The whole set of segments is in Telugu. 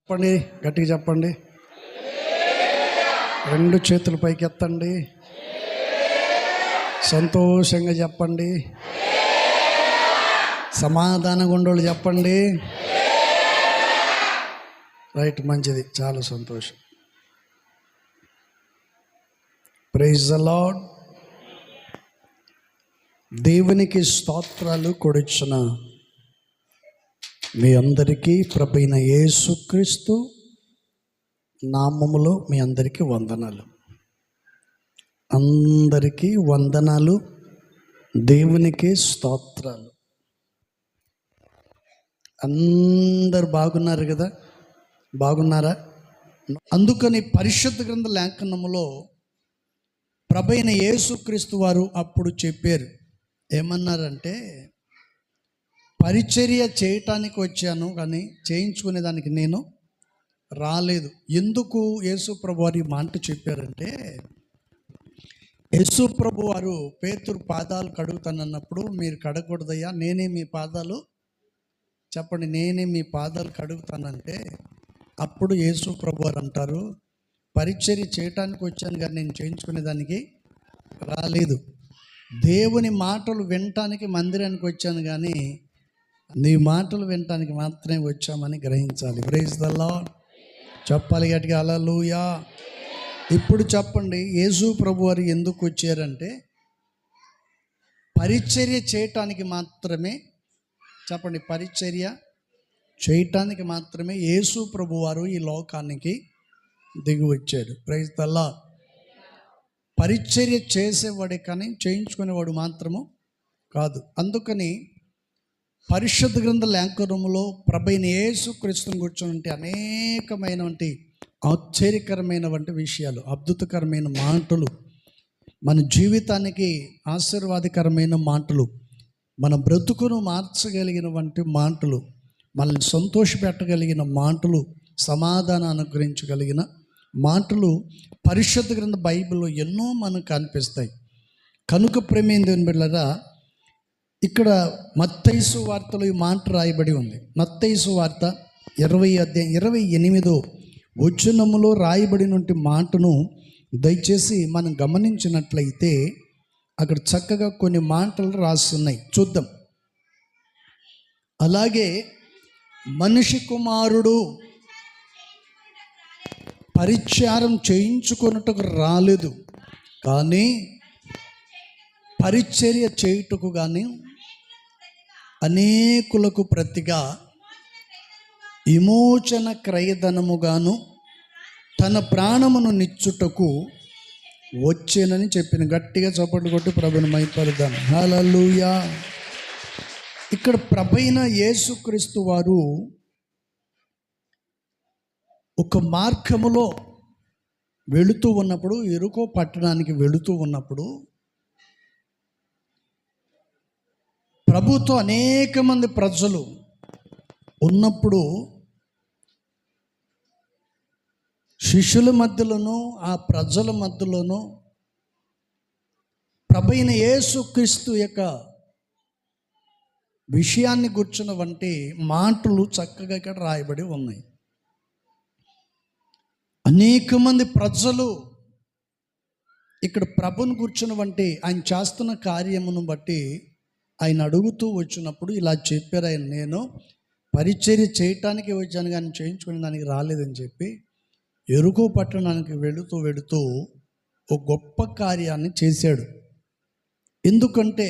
చెప్పండి, గట్టిగా చెప్పండి. రెండు చేతులు పైకి ఎత్తండి, సంతోషంగా చెప్పండి. సమాధానంగా ఉండోళ్ళు చెప్పండి. రైట్, మంచిది, చాలా సంతోషం. Praise the Lord. దేవునికి స్తోత్రాలు కొడుచున మీ అందరికీ ప్రభువైన యేసుక్రీస్తు నామములో మీ అందరికీ వందనాలు. అందరికీ వందనాలు, దేవునికి స్తోత్రాలు. అందరు బాగున్నారు కదా? బాగున్నారా? అందుకని పరిశుద్ధ గ్రంథ లేఖనములో ప్రభువైన యేసుక్రీస్తు వారు అప్పుడు చెప్పారు. ఏమన్నారంటే, పరిచర్య చేయటానికి వచ్చాను కానీ చేయించుకునేదానికి నేను రాలేదు. ఎందుకు యేసు ప్రభు వారు ఈ మాట చెప్పారంటే, యేసు ప్రభు వారు పేతురు పాదాలు కడుగుతానన్నప్పుడు, మీరు కడగకూడదయ్యా, నేనే మీ పాదాలు, చెప్పండి, నేనే మీ పాదాలు కడుగుతానంటే, అప్పుడు యేసు ప్రభు వారు అంటారు, పరిచర్య చేయటానికి వచ్చాను కానీ నేను చేయించుకునేదానికి రాలేదు. దేవుని మాటలు వినటానికి మందిరానికి వచ్చాను కానీ నీ మాటలు వినటానికి మాత్రమే వచ్చామని గ్రహించాలి. Praise the Lord. చెప్పాలి గట్టిగా హల్లెలూయా. ఇప్పుడు చెప్పండి, యేసు ప్రభు వారు ఎందుకు వచ్చారంటే పరిచర్య చేయటానికి మాత్రమే. చెప్పండి, పరిచర్య చేయటానికి మాత్రమే యేసు ప్రభు వారు ఈ లోకానికి దిగి వచ్చాడు. Praise the Lord. పరిచర్య చేసేవాడే కానీ చేయించుకునేవాడు మాత్రము కాదు. అందుకని పరిశుద్ధ గ్రంథ లేఖనములో ప్రభువైన యేసుక్రీస్తుని కూర్చొని అనేకమైనటువంటి ఆశ్చర్యకరమైనటువంటి విషయాలు, అద్భుతకరమైన మాటలు, మన జీవితానికి ఆశీర్వాదకరమైన మాటలు, మన బ్రతుకును మార్చగలిగినటువంటి మాటలు, మనల్ని సంతోషపెట్టగలిగిన మాటలు, సమాధానం అనుగ్రహించగలిగిన మాటలు పరిశుద్ధ గ్రంథ బైబిల్లో ఎన్నో మనకు కనిపిస్తాయి. కనుక ప్రేమైన దేవుని బిడ్డలారా, ఇక్కడ మత్తయి సువార్తలో ఈ మాట రాయబడి ఉంది. మత్తయి సువార్త 28వ వచనములో రాయబడినటువంటి మాటను దయచేసి మనం గమనించినట్లయితే అక్కడ చక్కగా కొన్ని మాటలు రాస్తున్నాయి, చూద్దాం. అలాగే మనిషి కుమారుడు పరిచారం చేయించుకొనుటకు రాలేదు కానీ పరిచర్య చేయుటకు కానీ అనేకులకు ప్రతిగా విమోచన క్రయధనముగాను తన ప్రాణమును నిచ్చుటకు వచ్చేనని చెప్పిన. గట్టిగా చప్పట్లు కొట్టి ప్రభుని మహిమపరుద్దాం. హల్లెలూయా. ఇక్కడ ప్రభువైన యేసుక్రీస్తు వారు ఒక మార్గములో వెళుతూ ఉన్నప్పుడు, ఎరుకో పట్టణానికి వెళుతూ ఉన్నప్పుడు ప్రభుతో అనేక మంది ప్రజలు ఉన్నప్పుడు శిష్యుల మధ్యలోనూ ఆ ప్రజల మధ్యలోనూ ప్రభువైన యేసుక్రీస్తు యొక్క విషయాన్ని గుర్చిన వంటి మాటలు చక్కగా ఇక్కడ రాయబడి ఉన్నాయి. అనేక మంది ప్రజలు ఇక్కడ ప్రభుని కూర్చున్న వంటి ఆయన చేస్తున్న కార్యమును బట్టి ఆయన అడుగుతూ వచ్చినప్పుడు ఇలా చెప్పారు ఆయన, నేను పరిచర్య చేయటానికి వచ్చాను కానీ చేయించుకునే దానికి రాలేదని చెప్పి ఎరుకో పట్టణానికి వెళుతూ ఒక గొప్ప కార్యాన్ని చేశాడు. ఎందుకంటే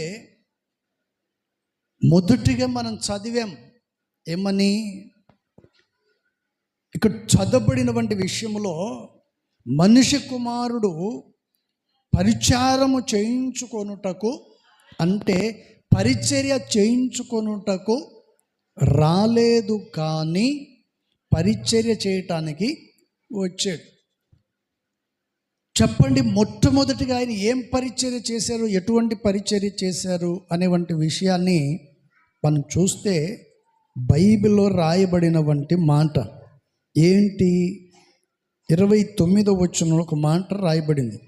మొదటిగా మనం చదివాం ఏమని, ఇక్కడ చదవబడినటువంటి విషయంలో మనిషి కుమారుడు పరిచారము చేయించుకొనుటకు, అంటే పరిచర్య చేయించుకొనుటకు రాలేదు కానీ పరిచర్య చేయటానికి వచ్చాడు. చెప్పండి, మొట్టమొదటిగా ఆయన ఏం పరిచర్య చేశారు, ఎటువంటి పరిచర్య చేశారు అనేవంటి విషయాన్ని మనం చూస్తే బైబిల్లో రాయబడిన వంటి మాట ఏంటి? 29వ వచనంలో ఒక మాట రాయబడింది.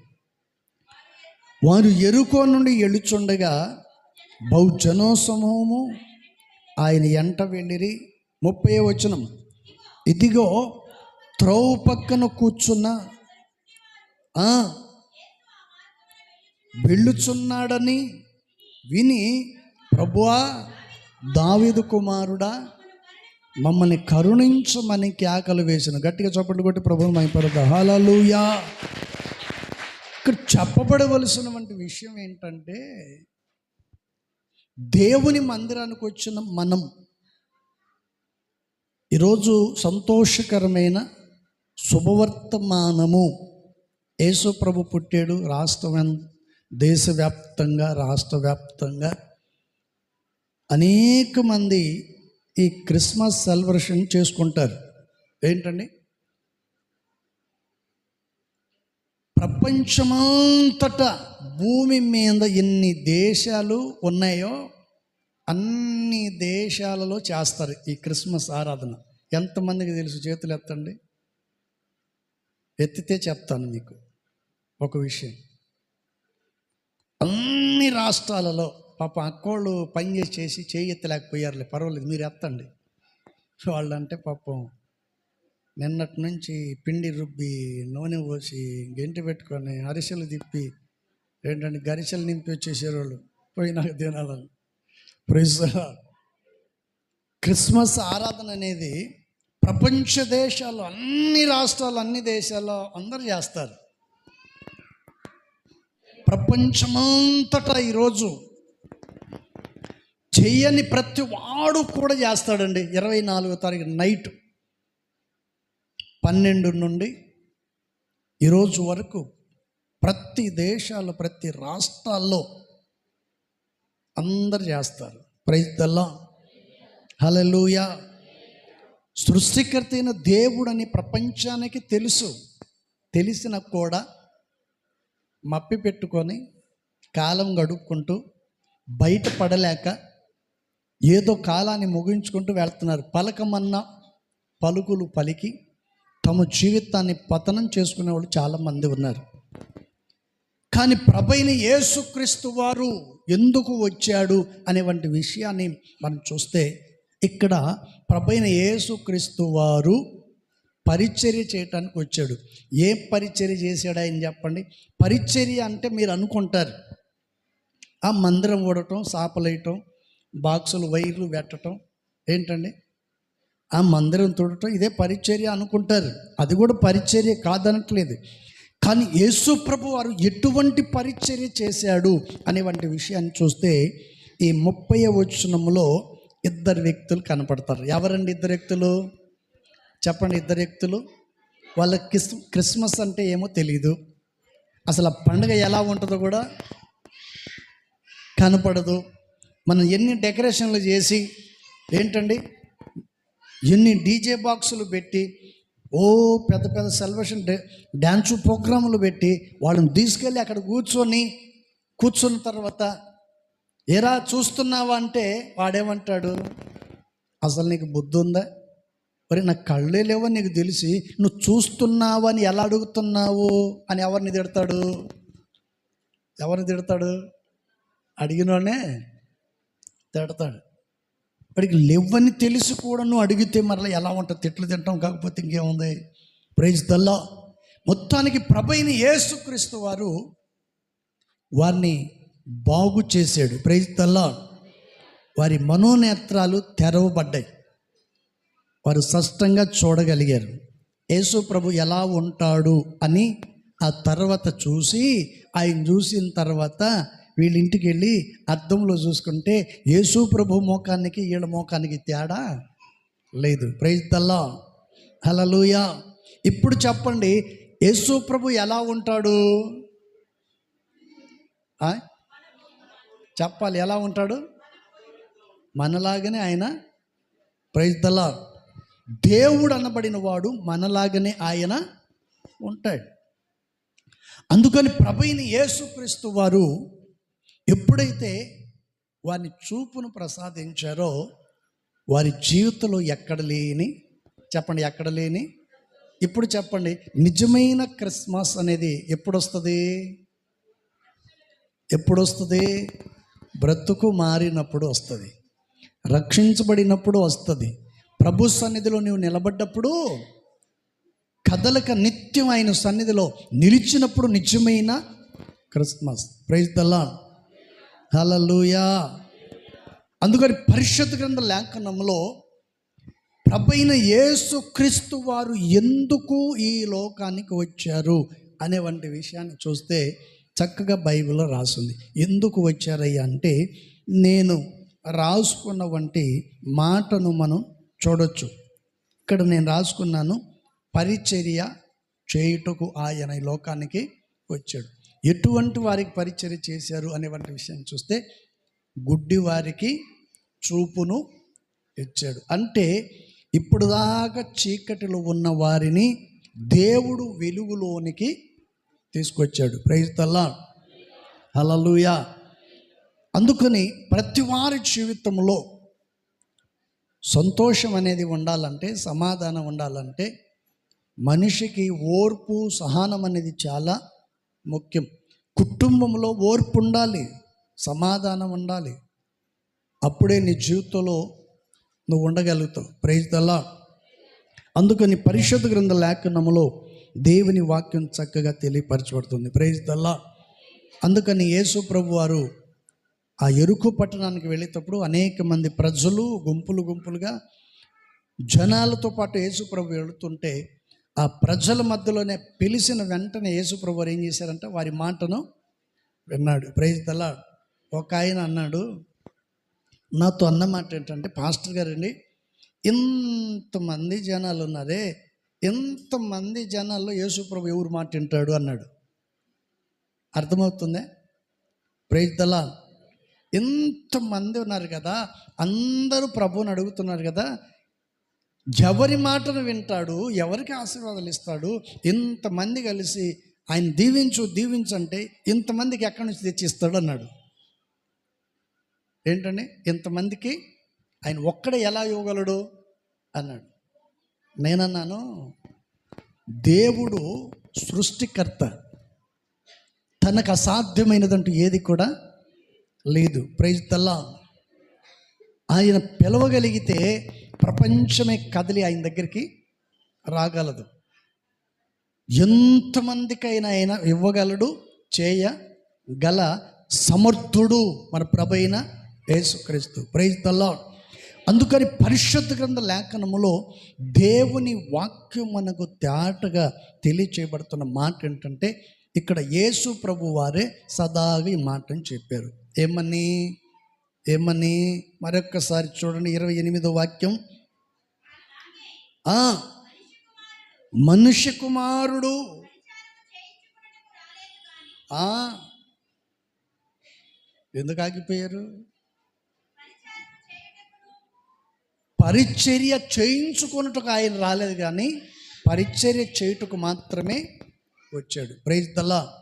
వారు యెరికో నుండి ఎలుచుండగా బహుజనో సమూహము ఆయన ఎంట వెళ్ళిరి. 30వ వచనం, ఇదిగో త్రోవ పక్కన కూర్చున్న వెళ్ళుచున్నాడని విని, ప్రభువా దావీదు కుమారుడా మమ్మల్ని కరుణించమని కేకలు వేసిన. గట్టిగా చప్పట్లు కొట్టి ప్రభువుని మహిమపడదాం. హల్లెలూయా. ఇక్కడ చెప్పబడవలసినటువంటి విషయం ఏంటంటే, దేవుని మందిరానికి వచ్చిన మనం ఈరోజు సంతోషకరమైన శుభవర్తమానము. యేసు ప్రభు పుట్టాడు. దేశవ్యాప్తంగా రాష్ట్రవ్యాప్తంగా అనేక మంది ఈ క్రిస్మస్ సెలబ్రేషన్ చేసుకుంటారు. ఏంటండి, ప్రపంచమంతటా భూమి మీద ఎన్ని దేశాలు ఉన్నాయో అన్ని దేశాలలో చేస్తారు ఈ క్రిస్మస్ ఆరాధన. ఎంతమందికి తెలుసు? చేతులు ఎత్తండి. ఎత్తితే చెప్తాను మీకు ఒక విషయం. అన్ని రాష్ట్రాలలో పాప అక్కోళ్ళు పని చేసి చేయి ఎత్తలేకపోయారులే, పర్వాలేదు మీరు ఎత్తండి. వాళ్ళంటే పాపం నిన్నటి నుంచి పిండి రుబ్బి నూనె పోసి గెంటి పెట్టుకొని అరిసెలు తిప్పి ఏంటంటే గరిసెలు నింపి వచ్చేసేవాళ్ళు పోయినాక తినాలని. ప్రైజ్. క్రిస్మస్ ఆరాధన అనేది ప్రపంచ దేశాలు, అన్ని రాష్ట్రాలు, అన్ని దేశాల్లో అందరూ చేస్తారు. ప్రపంచమంతటా ఈరోజు చెయ్యని ప్రతి వాడు కూడా చేస్తాడండి. 24వ తారీఖు నైట్ 12 నుండి ఈరోజు వరకు ప్రతి దేశాలు, ప్రతి రాష్ట్రాల్లో అందరు చేస్తారు. Praise the Lord. హల్లెలూయా. సృష్టికర్త అయిన దేవుడని ప్రపంచానికి తెలుసు. తెలిసిన కూడా మప్పి పెట్టుకొని కాలం గడుపుకుంటూ బయటపడలేక ఏదో కాలాన్ని ముగించుకుంటూ వెళ్తున్నారు. పలకమన్నా పలుకులు పలికి తమ జీవితాన్ని పతనం చేసుకునే వాళ్ళు చాలామంది ఉన్నారు. కానీ ప్రభువైన యేసుక్రీస్తు వారు ఎందుకు వచ్చాడు అనేటువంటి విషయాన్ని మనం చూస్తే, ఇక్కడ ప్రభువైన యేసుక్రీస్తు వారు పరిచర్య చేయటానికి వచ్చాడు. ఏం పరిచర్య చేశాడు ఆయన చెప్పండి? పరిచర్య అంటే మీరు అనుకుంటారు ఆ మందిరం ఊడటం, సాపలేయటం, బాక్సులు వైర్లు పెట్టడం, ఏంటండి ఆ మందిరం తుడటం, ఇదే పరిచర్య అనుకుంటారు. అది కూడా పరిచర్య కాదనట్లేదు. కానీ యేసు ప్రభు వారు ఎటువంటి పరిచర్య చేశాడు అనేటువంటి విషయాన్ని చూస్తే ఈ 30వ వచనంలో ఇద్దరు వ్యక్తులు కనపడతారు. ఎవరండి ఇద్దరు వ్యక్తులు? చెప్పండి. ఇద్దరు వ్యక్తులు. వాళ్ళకి క్రిస్మస్ అంటే ఏమో తెలియదు, అసలు ఆ పండుగ ఎలా ఉంటుందో కూడా కనపడదు. మనం ఎన్ని డెకరేషన్లు చేసి ఏంటండి ఎన్ని డీజే బాక్సులు పెట్టి పెద్ద పెద్ద సెలబ్రేషన్ డ్యాన్సు ప్రోగ్రాములు పెట్టి వాళ్ళని తీసుకెళ్ళి అక్కడ కూర్చున్న తర్వాత ఏరా చూస్తున్నావా అంటే వాడేమంటాడు, అసలు నీకు బుద్ధి ఉందా? మరి నాకు కళ్ళే లేవని నీకు తెలిసి నువ్వు చూస్తున్నావని ఎలా అడుగుతున్నావు అని ఎవరిని తిడతాడు? అడిగినోనే తిడతాడు. వాడికి లేవని తెలిసి కూడా నువ్వు అడిగితే మరలా ఎలా ఉంటుంది? తిట్లు తింటాం కాకపోతే ఇంకేముంది? Praise the Lord. మొత్తానికి ప్రభువైన యేసుక్రీస్తు వారు వారిని బాగు చేశాడు. Praise the Lord. వారి మనోనేత్రాలు తెరవబడ్డాయి, వారు స్పష్టంగా చూడగలిగారు యేసు ప్రభు ఎలా ఉంటాడు అని. ఆ తర్వాత ఆయన చూసిన తర్వాత వీళ్ళింటికి వెళ్ళి అద్దంలో చూసుకుంటే యేసు ప్రభు మోకానికి వీళ్ళ మోకానికి తేడా లేదు. Praise the Lord. హల్లెలూయా. ఇప్పుడు చెప్పండి, యేసు ప్రభు ఎలా ఉంటాడు? చెప్పాలి. ఎలా ఉంటాడు? మనలాగానే ఆయన. Praise the Lord. దేవుడు అనబడిన వాడు మనలాగానే ఆయన ఉంటాడు. అందుకని ప్రభువైన యేసుక్రీస్తు వారు ఎప్పుడైతే వారిని చూపును ప్రసాదించారో వారి జీవితంలో ఎక్కడ లేని ఇప్పుడు చెప్పండి, నిజమైన క్రిస్మస్ అనేది ఎప్పుడు వస్తుంది? బ్రతుకు మారినప్పుడు వస్తుంది, రక్షించబడినప్పుడు వస్తుంది, ప్రభు సన్నిధిలో నువ్వు నిలబడ్డప్పుడు కదలక నిత్యం ఆయన సన్నిధిలో నిలిచినప్పుడు నిజమైన Christmas. Praise the Lord. Hallelujah. అందుకని పరిశుద్ధ గ్రంథ లేఖనంలో ప్రభువైన యేసుక్రీస్తు వారు ఎందుకు ఈ లోకానికి వచ్చారు అనేవంటి విషయాన్ని చూస్తే చక్కగా బైబిల్లో రాసింది. ఎందుకు వచ్చారయ్యా అంటే నేను రాసుకున్న వంటి మాటను మనం చూడొచ్చు. ఇక్కడ నేను రాసుకున్నాను, పరిచర్య చేయుటకు ఆయన ఈ లోకానికి వచ్చాడు. ఎటువంటి వారికి పరిచర్య చేశారు అనేవంటి విషయాన్ని చూస్తే గుడ్డి వారికి చూపును ఇచ్చాడు. అంటే ఇప్పుడు దాకా చీకటిలో ఉన్న వారిని దేవుడు వెలుగులోనికి తీసుకొచ్చాడు. Praise the Lord. హల్లెలూయా. అందుకని ప్రతి వారి జీవితంలో సంతోషం అనేది ఉండాలంటే, సమాధానం ఉండాలంటే మనిషికి ఓర్పు సహనం అనేది చాలా ముఖ్యం. కుటుంబంలో ఓర్పు ఉండాలి, సమాధానం ఉండాలి. అప్పుడే నీ జీవితంలో నువ్వు ఉండగలుగుతావు. Praise the Lord. అందుకని పరిశుద్ధ గ్రంథ లేఖనములో దేవుని వాక్యం చక్కగా తెలియపరచబడుతుంది. Praise the Lord. అందుకని యేసు ప్రభు వారు ఆ యెరికో పట్టణానికి వెళ్ళేటప్పుడు అనేక మంది ప్రజలు గుంపులు గుంపులుగా జనాలతో పాటు యేసు ప్రభు వెళుతుంటే ఆ ప్రజల మధ్యలోనే పిలిచిన వెంటనే యేసు ప్రభు వారు ఏం చేశారంటే వారి మాటను విన్నాడు. Praise the Lord. ఒక ఆయన అన్నాడు, నాతో అన్న మాట ఏంటంటే, పాస్టర్ గారండి, ఇంతమంది జనాలు ఉన్నారే, ఇంతమంది జనాల్లో యేసు ప్రభు ఎవరు మాట వింటాడు అన్నాడు. అర్థమవుతుందే? Praise the Lord. ఇంతమంది ఉన్నారు కదా, అందరూ ప్రభువుని అడుగుతున్నారు కదా, ఎవరి మాటను వింటాడు, ఎవరికి ఆశీర్వాదాలు ఇస్తాడు? ఇంతమంది కలిసి ఆయన దీవించంటే ఇంతమందికి ఎక్కడి నుంచి తెచ్చిస్తాడు అన్నాడు. ఏంటండి, ఇంతమందికి ఆయన ఒక్కడే ఎలా ఇవ్వగలడు అన్నాడు. నేనన్నాను, దేవుడు సృష్టికర్త, తనకు అసాధ్యమైనదంటూ ఏది కూడా లేదు. Praise the Lord. ఆయన పిలవగలిగితే ప్రపంచమే కదిలి ఆయన దగ్గరికి రాగలదు. ఎంతమందికైనా ఆయన ఇవ్వగలడు, చేయగల సమర్థుడు మన ప్రభువైన యేసుక్రీస్తు. Praise the Lord. అందుకని పరిశుద్ధ గ్రంథ లేఖనములో దేవుని వాక్యం మనకు తేటగా తెలియచేయబడుతున్న మాట ఏంటంటే, ఇక్కడ యేసు ప్రభు వారే సదాగా ఈ మాటను చెప్పారు. ఏమని మరొక్కసారి చూడండి, 28వ వాక్యం. మనుష్య కుమారుడు ఎందుకు ఆగిపోయారు? పరిచర్య చేయించుకున్నట్టుకు ఆయన రాలేదు, కానీ పరిచర్య చేయుటకు మాత్రమే వచ్చాడు. Praise the Lord.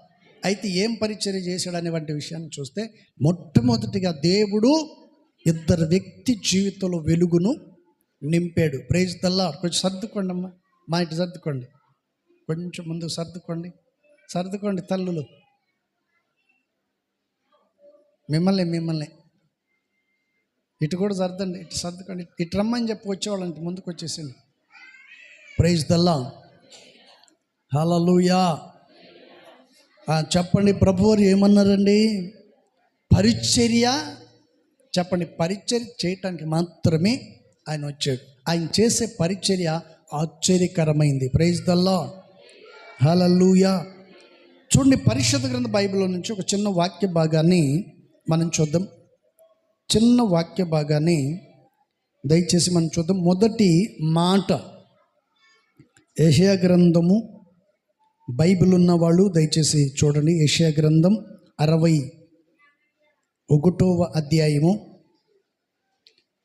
అయితే ఏం పరిచర్య చేశాడు అనేటువంటి విషయాన్ని చూస్తే, మొట్టమొదటిగా దేవుడు ఇద్దరు వ్యక్తి జీవితంలో వెలుగును నింపాడు. Praise the lord. కొంచెం సర్దుకోండి అమ్మా, మా ఇంటి సర్దుకోండి, కొంచెం ముందు సర్దుకోండి తల్లులు, మిమ్మల్ని ఇటు కూడా సర్దండి, ఇటు సర్దుకోండి, ఇటు రమ్మని చెప్పి వచ్చేవాళ్ళంటే ముందుకు వచ్చేసింది. Praise the Lord. హల్లెలూయా. చెప్పండి, ప్రభువారు ఏమన్నారండి? పరిచర్య, చెప్పండి, పరిచర్య చేయటానికి మాత్రమే ఆయన వచ్చాడు. ఆయన చేసే పరిచర్య ఆశ్చర్యకరమైంది. Praise the Lord. హల్లెలూయా. చూడండి, పరిశుద్ధ గ్రంథ బైబిల్లో నుంచి ఒక చిన్న వాక్య భాగాన్ని మనం చూద్దాం. చిన్న వాక్య భాగాన్ని దయచేసి మనం చూద్దాం. మొదటి మాట, యెషయా గ్రంథము, బైబిల్ ఉన్నవాళ్ళు దయచేసి చూడండి. యెషయా గ్రంథం 61వ అధ్యాయము.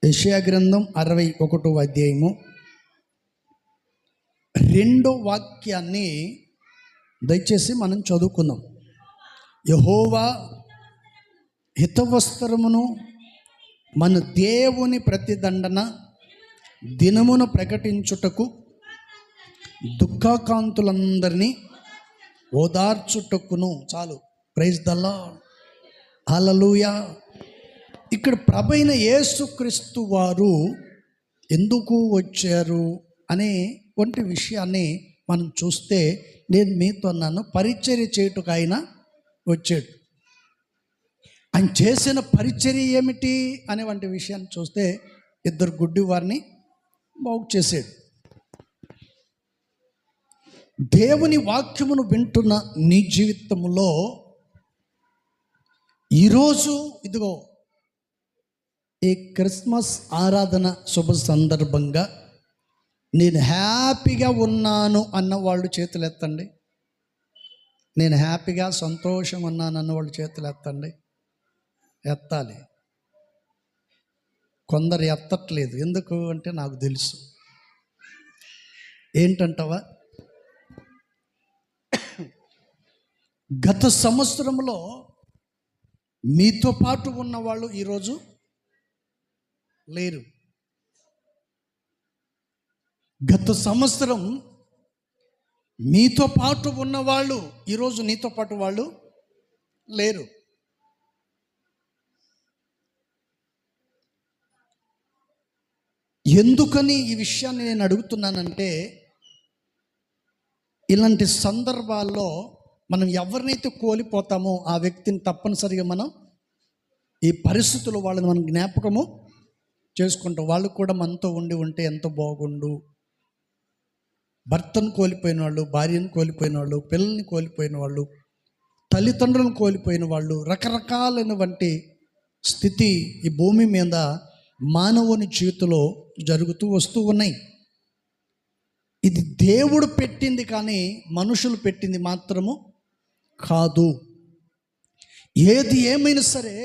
యెషయా గ్రంథం 61వ అధ్యాయము 2వ వాక్యాన్ని దయచేసి మనం చదువుకుందాం. యెహోవా హితవస్త్రమును మన దేవుని ప్రతిదండన దినమును ప్రకటించుటకు, దుఃఖాకాంతులందరినీ ఓదార్చుటకును. చాలు. Praise the Lord. హల్లెలూయా. ఇక్కడ ప్రభువైన యేసుక్రీస్తు వారు ఎందుకు వచ్చారు అనే వంటి విషయాన్ని మనం చూస్తే, నేను మీతో అన్నాను, పరిచర్య చేయుటకు ఆయన వచ్చాడు. ఆయన చేసిన పరిచర్య ఏమిటి అనే వంటి విషయాన్ని చూస్తే, ఇద్దరు గుడ్డి వారిని బాగు చేశాడు. దేవుని వాక్యమును వింటున్న నీ జీవితంలో ఈరోజు ఇదిగో ఈ క్రిస్మస్ ఆరాధన శుభ సందర్భంగా నేను హ్యాపీగా ఉన్నాను అన్న వాళ్ళు చేతులు ఎత్తండి. నేను హ్యాపీగా సంతోషం ఉన్నాను అన్న వాళ్ళు చేతులు ఎత్తండి. ఎత్తాలి. కొందరు ఎత్తట్లేదు. ఎందుకు అంటే నాకు తెలుసు. ఏంటంటావా? గత సంవత్సరంలో మీతో పాటు ఉన్నవాళ్ళు ఈరోజు లేరు. గత సంవత్సరం మీతో పాటు ఉన్నవాళ్ళు ఈరోజు నీతో పాటు వాళ్ళు లేరు. ఎందుకని ఈ విషయాన్ని నేను అడుగుతున్నానంటే, ఇలాంటి సందర్భాల్లో మనం ఎవరినైతే కోల్పోతామో ఆ వ్యక్తిని తప్పనిసరిగా మనం ఈ పరిస్థితుల్లో వాళ్ళని మనం జ్ఞాపకము చేసుకుంటాం. వాళ్ళు కూడా మనతో ఉంటే ఎంతో బాగుండు. భర్తను కోల్పోయిన వాళ్ళు, భార్యను కోల్పోయిన వాళ్ళు, పిల్లల్ని కోల్పోయిన వాళ్ళు, తల్లిదండ్రులను కోల్పోయిన వాళ్ళు, రకరకాలైనటువంటి స్థితి ఈ భూమి మీద మానవుని జీవితంలో జరుగుతూ వస్తూ ఉన్నాయి. ఇది దేవుడు పెట్టింది కానీ మనుషులు పెట్టింది మాత్రము కాదు. ఏది ఏమైనా సరే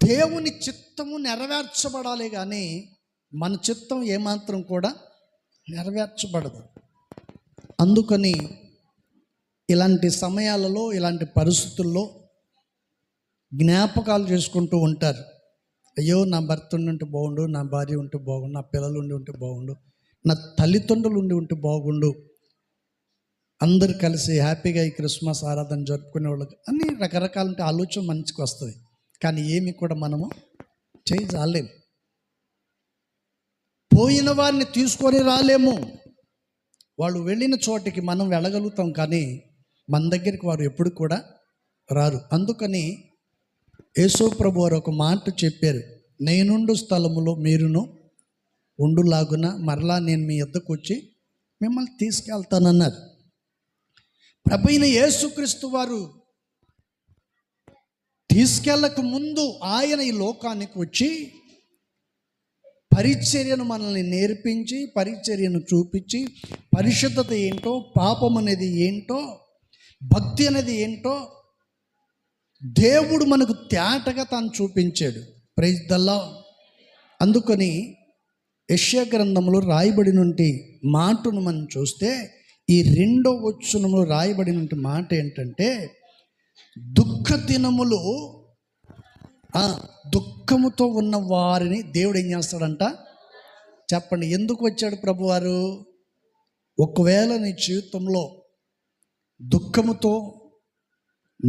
దేవుని చిత్తము నెరవేర్చబడాలి కానీ మన చిత్తం ఏమాత్రం కూడా నెరవేర్చబడదు. అందుకని ఇలాంటి సమయాలలో, ఇలాంటి పరిస్థితుల్లో జ్ఞాపకాలు చేసుకుంటూ ఉంటారు. అయ్యో, నా భర్త ఉంటే బాగుండు, నా భార్య ఉంటే బాగుండు, నా పిల్లలు ఉంటే బాగుండు, నా తల్లిదండ్రులు ఉంటే బాగుండు. అందరు కలిసి హ్యాపీగా ఈ క్రిస్మస్ ఆరాధన జరుపుకునే వాళ్ళకి అన్ని రకరకాల ఆలోచన మంచికి వస్తుంది. కానీ ఏమి కూడా మనము చేయలేము. పోయిన వారిని తీసుకొని రాలేము. వాళ్ళు వెళ్ళిన చోటికి మనం వెళ్ళగలుగుతాం కానీ మన దగ్గరికి వారు ఎప్పుడు కూడా రారు. అందుకని యేసు ప్రభు వారు ఒక మాట చెప్పారు, నేనుండు స్థలములో మీరును ఉండులాగున మరలా నేను మీ యొద్దకు వచ్చి మిమ్మల్ని తీసుకెళ్తానన్నారు. ప్రభువైన యేసుక్రీస్తు వారు తీసుకెళ్ళక ముందు ఆయన ఈ లోకానికి వచ్చి పరిచర్యను మనల్ని నేర్పించి, పరిచర్యను చూపించి, పరిశుద్ధత ఏంటో, పాపం అనేది ఏంటో, భక్తి అనేది ఏంటో దేవుడు మనకు తేటగా తాను చూపించాడు. Praise the Lord. అందుకని యెషయా గ్రంథంలో రాయబడినటువంటి మాటను మనం చూస్తే, ఈ 2వ వచనంలో రాయబడినటువంటి మాట ఏంటంటే, దుఃఖ దినములు, దుఃఖముతో ఉన్న వారిని దేవుడు ఏం చేస్తాడంట? చెప్పండి, ఎందుకు వచ్చాడు ప్రభువారు? ఒకవేళ నీ జీవితంలో దుఃఖముతో,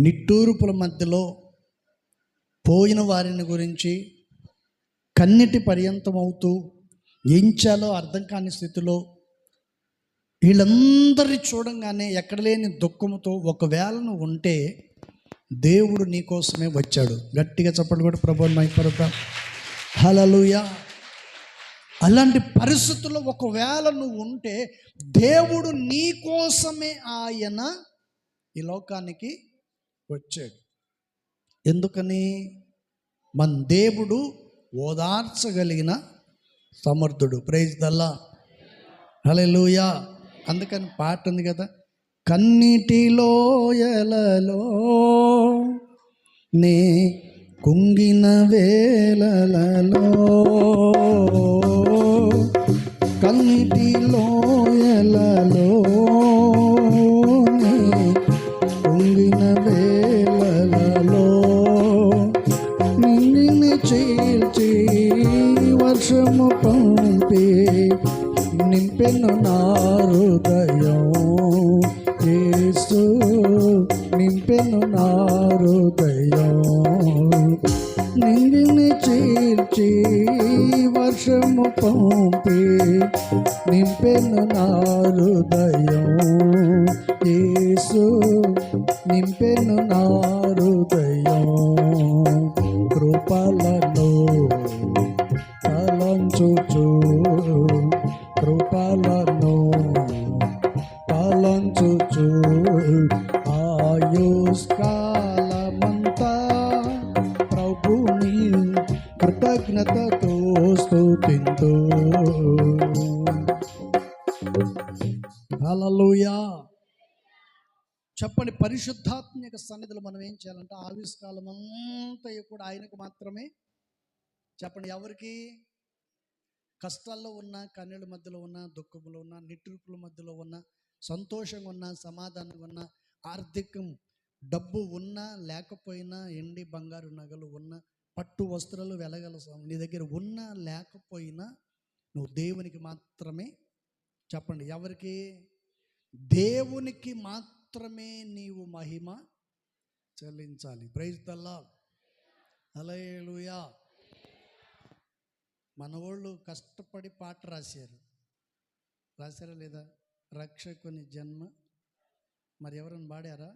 నిట్టూర్పుల మధ్యలో పోయిన వారిని గురించి కన్నీటి పర్యంతం అవుతూ ఏం చేయాలో అర్థం కాని స్థితిలో వీళ్ళందరినీ చూడంగానే ఎక్కడ లేని దుఃఖముతో ఒకవేళ నువ్వు ఉంటే దేవుడు నీ కోసమే వచ్చాడు. గట్టిగా చెప్పండి కూడా, ప్రభువుని మహిమపరుద్దాం. హల్లెలూయా. అలాంటి పరిస్థితుల్లో ఒకవేళ నువ్వు ఉంటే దేవుడు నీ కోసమే ఆయన ఈ లోకానికి వచ్చాడు. ఎందుకని? మన దేవుడు ఓదార్చగలిగిన సమర్థుడు. Praise the Lord. హల్లెలూయా. అందుకని పాట ఉంది కదా, కన్నీటిలో ఎలలో నే కుంగిన వేళలలో, కన్నీటిలో ఎలలో నే కుంగిన వేళలలో నిన్ను చీల్చి వర్షము పంపి నింపెను నా హృదయం, యేసు నింపెను నా హృదయం. నిన్ను చీల్చి వర్ష వర్షము పంపి నింపెను నా హృదయం. యేసు నింపెను నా హృదయం. కృపలను తలంచుచు, కృపలను తలంచుచు, ఆయుష్కాలమంతా ప్రభుని కృతజ్ఞతతో స్తుతింతు. హల్లెలూయా. చెప్పండి, పరిశుద్ధాత్మ యొక్క సన్నిధిలో మనం ఏం చేయాలంటే ఆయుష్కాలం అంతా కూడా ఆయనకు మాత్రమే. చెప్పండి, ఎవరికి? కష్టాల్లో ఉన్న, కన్నీళ్ళ మధ్యలో ఉన్న, దుఃఖంలో ఉన్న, నిట్టూర్పుల మధ్యలో ఉన్న, సంతోషంగా ఉన్న, సమాధానంగా ఉన్న, ఆర్థికం డబ్బు ఉన్నా లేకపోయినా, ఎండి బంగారు నగలు ఉన్న, పట్టు వస్త్రాలు వెలగల నీ దగ్గర ఉన్నా లేకపోయినా నువ్వు దేవునికి మాత్రమే. చెప్పండి, ఎవరికి? దేవునికి మాత్రమే నీవు మహిమ చెల్లించాలి. Praise the Lord. హల్లెలూయా. మన వాళ్ళు కష్టపడి పాట రాశారా లేదా? రక్షకుని జన్మ. మరి ఎవరైనా పాడారా?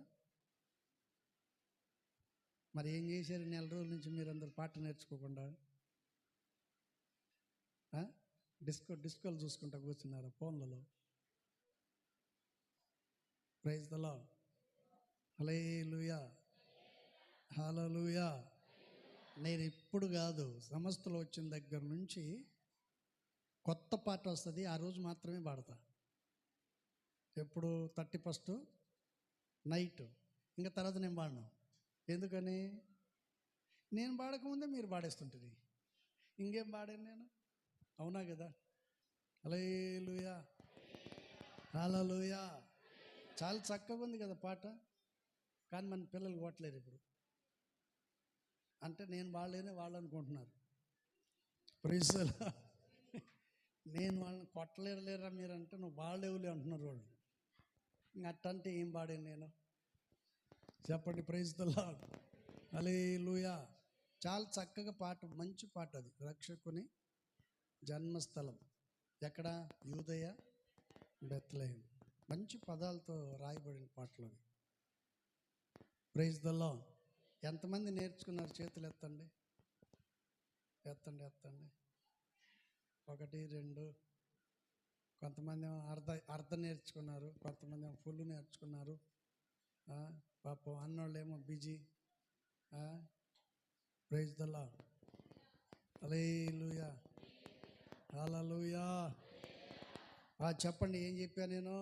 మరి ఏం చేశారు 4 రోజుల నుంచి మీరు అందరు పాట నేర్చుకోకుండా? డిస్కోలు చూసుకుంటా కూర్చున్నారా ఫోన్లలో? Praise the Lord. Hallelujah, hallelujah. నేను ఇప్పుడు కాదు, సంస్థలో వచ్చిన దగ్గర నుంచి కొత్త పాట వస్తుంది, ఆ రోజు మాత్రమే పాడతా. ఎప్పుడు? 31st night. ఇంకా తర్వాత నేను పాడను. ఎందుకని? నేను పాడకముందే మీరు పాడేస్తుంటుంది. ఇంకేం పాడాను నేను? అవునా కదా? హల్లెలూయా, హల్లెలూయా. చాలా చక్కగా ఉంది కదా పాట. కానీ మన పిల్లలు కొట్టలేరు ఇప్పుడు. అంటే నేను వాళ్ళేనే వాళ్ళు అనుకుంటున్నారు. Praise the Lord. నేను వాళ్ళని కొట్టలేరులేరా మీరంటే నువ్వు బాడేవులే అంటున్నారు వాళ్ళు. ఇంక అట్టంటే ఏం పాడాను నేను? చెప్పండి, ప్రైజ్ ది లార్డ్. హల్లెలూయా. చాలా చక్కగా పాట, మంచి పాట అది. రక్షకుని జన్మస్థలం ఎక్కడ? యూదయ, బెత్లెహేం. మంచి పదాలతో రాయబడిన పాటలు అవి. Praise the Lord. ఎంతమంది నేర్చుకున్నారు? చేతులు ఎత్తండి, ఎత్తండి, ఎత్తండి. 1 2. కొంతమంది ఏమో అర్ధ నేర్చుకున్నారు, కొంతమంది ఏమో ఫుల్ నేర్చుకున్నారు. పాపం అన్నోళ్ళు ఏమో busy. Praise the Lord. Hallelujah, hallelujah. చెప్పండి, ఏం చెప్పాను నేను?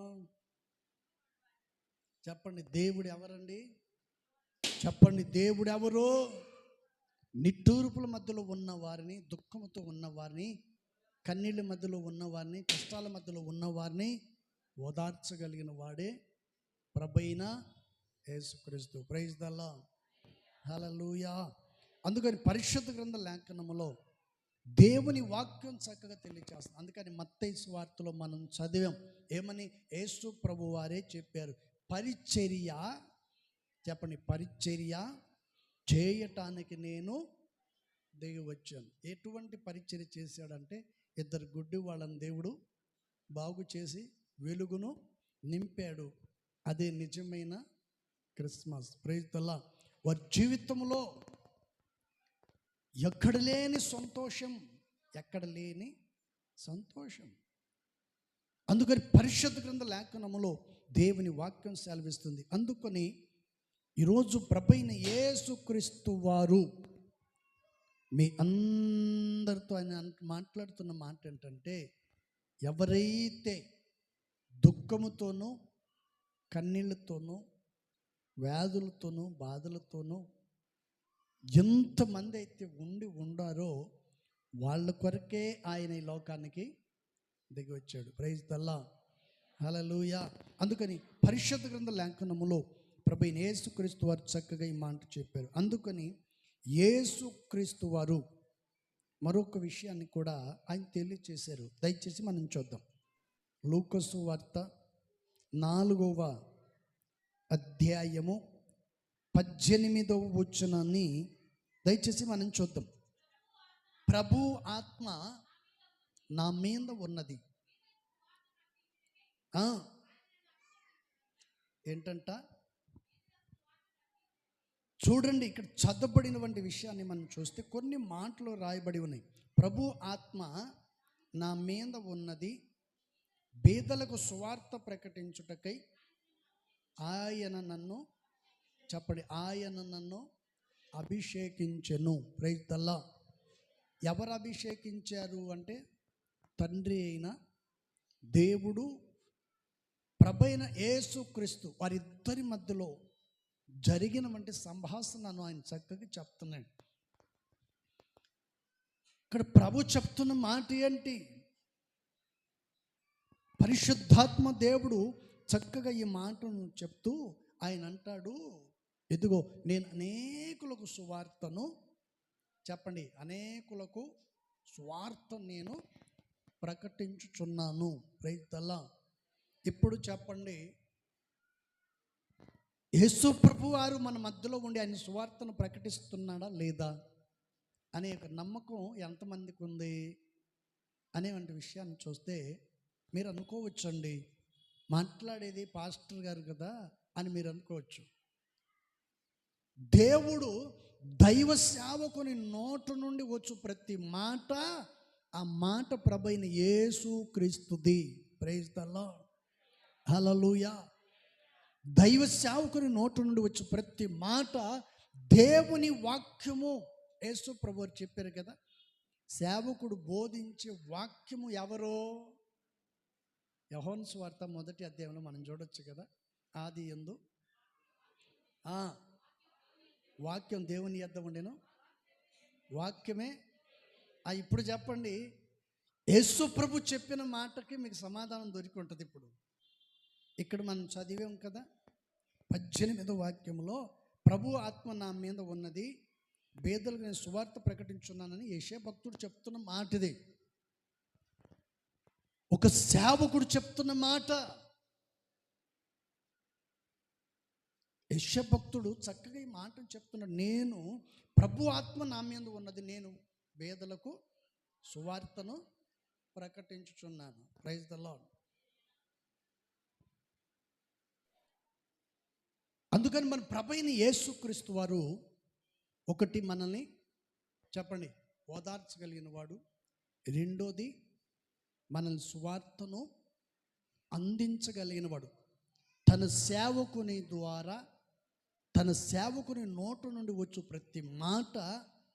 చెప్పండి, దేవుడు ఎవరండి? చెప్పండి, దేవుడు ఎవరు? నిట్టూర్పుల మధ్యలో ఉన్న వారిని, దుఃఖంతో ఉన్నవారిని, కన్నీళ్ళ మధ్యలో ఉన్నవారిని, కష్టాల మధ్యలో ఉన్నవారిని ఓదార్చగలిగిన వాడే ప్రభువైన యేసుక్రీస్తు. Praise the Lord. హల్లెలూయా. అందుకని పరిశుద్ధ గ్రంథ లేఖనములో దేవుని వాక్యం చక్కగా తెలియజేస్తుంది. అందుకని మత్తయి సువార్తలో మనం చదివాం. ఏమని? యేసు ప్రభు వారే చెప్పారు, పరిచర్య. చెప్పండి, పరిచర్య చేయటానికి నేను దిగి వచ్చాను. ఎటువంటి పరిచర్య చేశాడంటే, 2 గుడ్డి వాళ్ళని దేవుడు బాగు చేసి వెలుగును నింపాడు. అదే నిజమైన క్రిస్మస్. Praise the Lord. వారి జీవితంలో ఎక్కడ లేని సంతోషం, అందుకని పరిశుద్ధ గ్రంథ లేఖనములో దేవుని వాక్యం సెలవిస్తుంది. అందుకని ఈరోజు ప్రభువైన యేసుక్రీస్తు వారు మీ అందరితో ఆయన మాట్లాడుతున్న మాట ఏంటంటే, ఎవరైతే దుఃఖముతోనూ, కన్నీళ్ళతోనూ, వ్యాధులతోనూ, బాధలతోనూ ఎంతమంది అయితే ఉండారో వాళ్ళ కొరకే ఆయన ఈ లోకానికి దిగి వచ్చాడు. Praise the Lord. హల్లెలూయా. అందుకని పరిశుద్ధ గ్రంథ లేఖనములో ప్రభువైన యేసుక్రీస్తు వారు చక్కగా ఈ మాట చెప్పారు. అందుకని యేసుక్రీస్తు వారు మరొక విషయాన్ని కూడా ఆయన తెలియచేశారు. దయచేసి మనం చూద్దాం. లూకా సువార్త 4వ అధ్యాయము 18వ వచనాన్ని దయచేసి మనం చూద్దాం. ప్రభు ఆత్మ నా మీద ఉన్నది. ఏంటంట చూడండి, ఇక్కడ చదవబడినటువంటి విషయాన్ని మనం చూస్తే కొన్ని మాటలు రాయబడి ఉన్నాయి. ప్రభు ఆత్మ నా మీద ఉన్నది, బీదలకు సువార్త ప్రకటించుటకై ఆయన నన్ను అభిషేకించెను. Praise the lord. ఎవరు అభిషేకించారు అంటే తండ్రి అయిన దేవుడు, ప్రభైన యేసుక్రీస్తు వారిద్దరి మధ్యలో జరిగినటువంటి సంభాషణను ఆయన చక్కగా చెప్తున్నాడు. ఇక్కడ ప్రభు చెప్తున్న మాట ఏంటి? పరిశుద్ధాత్మ దేవుడు చక్కగా ఈ మాటను చెప్తూ ఆయన అంటాడు, ఎదుగో నేను అనేకులకు సువార్తను అనేకులకు సువార్తను నేను ప్రకటించుచున్నాను. Praise the Lord. ఇప్పుడు చెప్పండి, యేసు ప్రభు వారు మన మధ్యలో ఉండి ఆయన సువార్తను ప్రకటిస్తున్నాడా లేదా అనే ఒక నమ్మకం ఎంతమందికి ఉంది అనేటువంటి విషయాన్ని చూస్తే మీరు అనుకోవచ్చండి, మాట్లాడేది పాస్టర్ గారు కదా అని మీరు అనుకోవచ్చు. దేవుడు దైవ సేవకుని నోట నుండి వచ్చు ప్రతి మాట, ఆ మాట ప్రభైన యేసు క్రీస్తుది. Praise the Lord. హల్లెలూయా. దైవ సేవకుని నోట నుండి వచ్చి ప్రతి మాట దేవుని వాక్యము. యేసు ప్రభువు చెప్పారు కదా, సేవకుడు బోధించే వాక్యము ఎవరో? యోహాను సువార్త 1వ అధ్యాయంలో మనం చూడొచ్చు కదా, ఆది యందు వాక్యం దేవుని యొద్ద ఉండెను, వాక్యమే. ఇప్పుడు చెప్పండి, యేసు ప్రభు చెప్పిన మాటకి మీకు సమాధానం దొరికి ఉంటుంది. ఇప్పుడు ఇక్కడ మనం చదివాం కదా, 18వ వాక్యంలో ప్రభు ఆత్మ నా మీద ఉన్నది, బేదలకు నేను సువార్త ప్రకటించున్నానని యెషయా భక్తుడు చెప్తున్న మాట ఇది. ఒక సేవకుడు చెప్తున్న మాట. యెషయా భక్తుడు చక్కగా ఈ మాటను చెప్తున్నాడు, నేను ప్రభు ఆత్మ నా మీద ఉన్నది, నేను బేదలకు సువార్తను ప్రకటించుచున్నాను. Praise the Lord. అందుకని మన ప్రభైన యేసుక్రీస్తు వారు ఒకటి మనల్ని చెప్పండి ఓదార్చగలిగిన వాడు, రెండోది మనల్ని సువార్తను అందించగలిగిన వాడు. తన సేవకుని ద్వారా, తన సేవకుని నోటు నుండి వచ్చు ప్రతి మాట,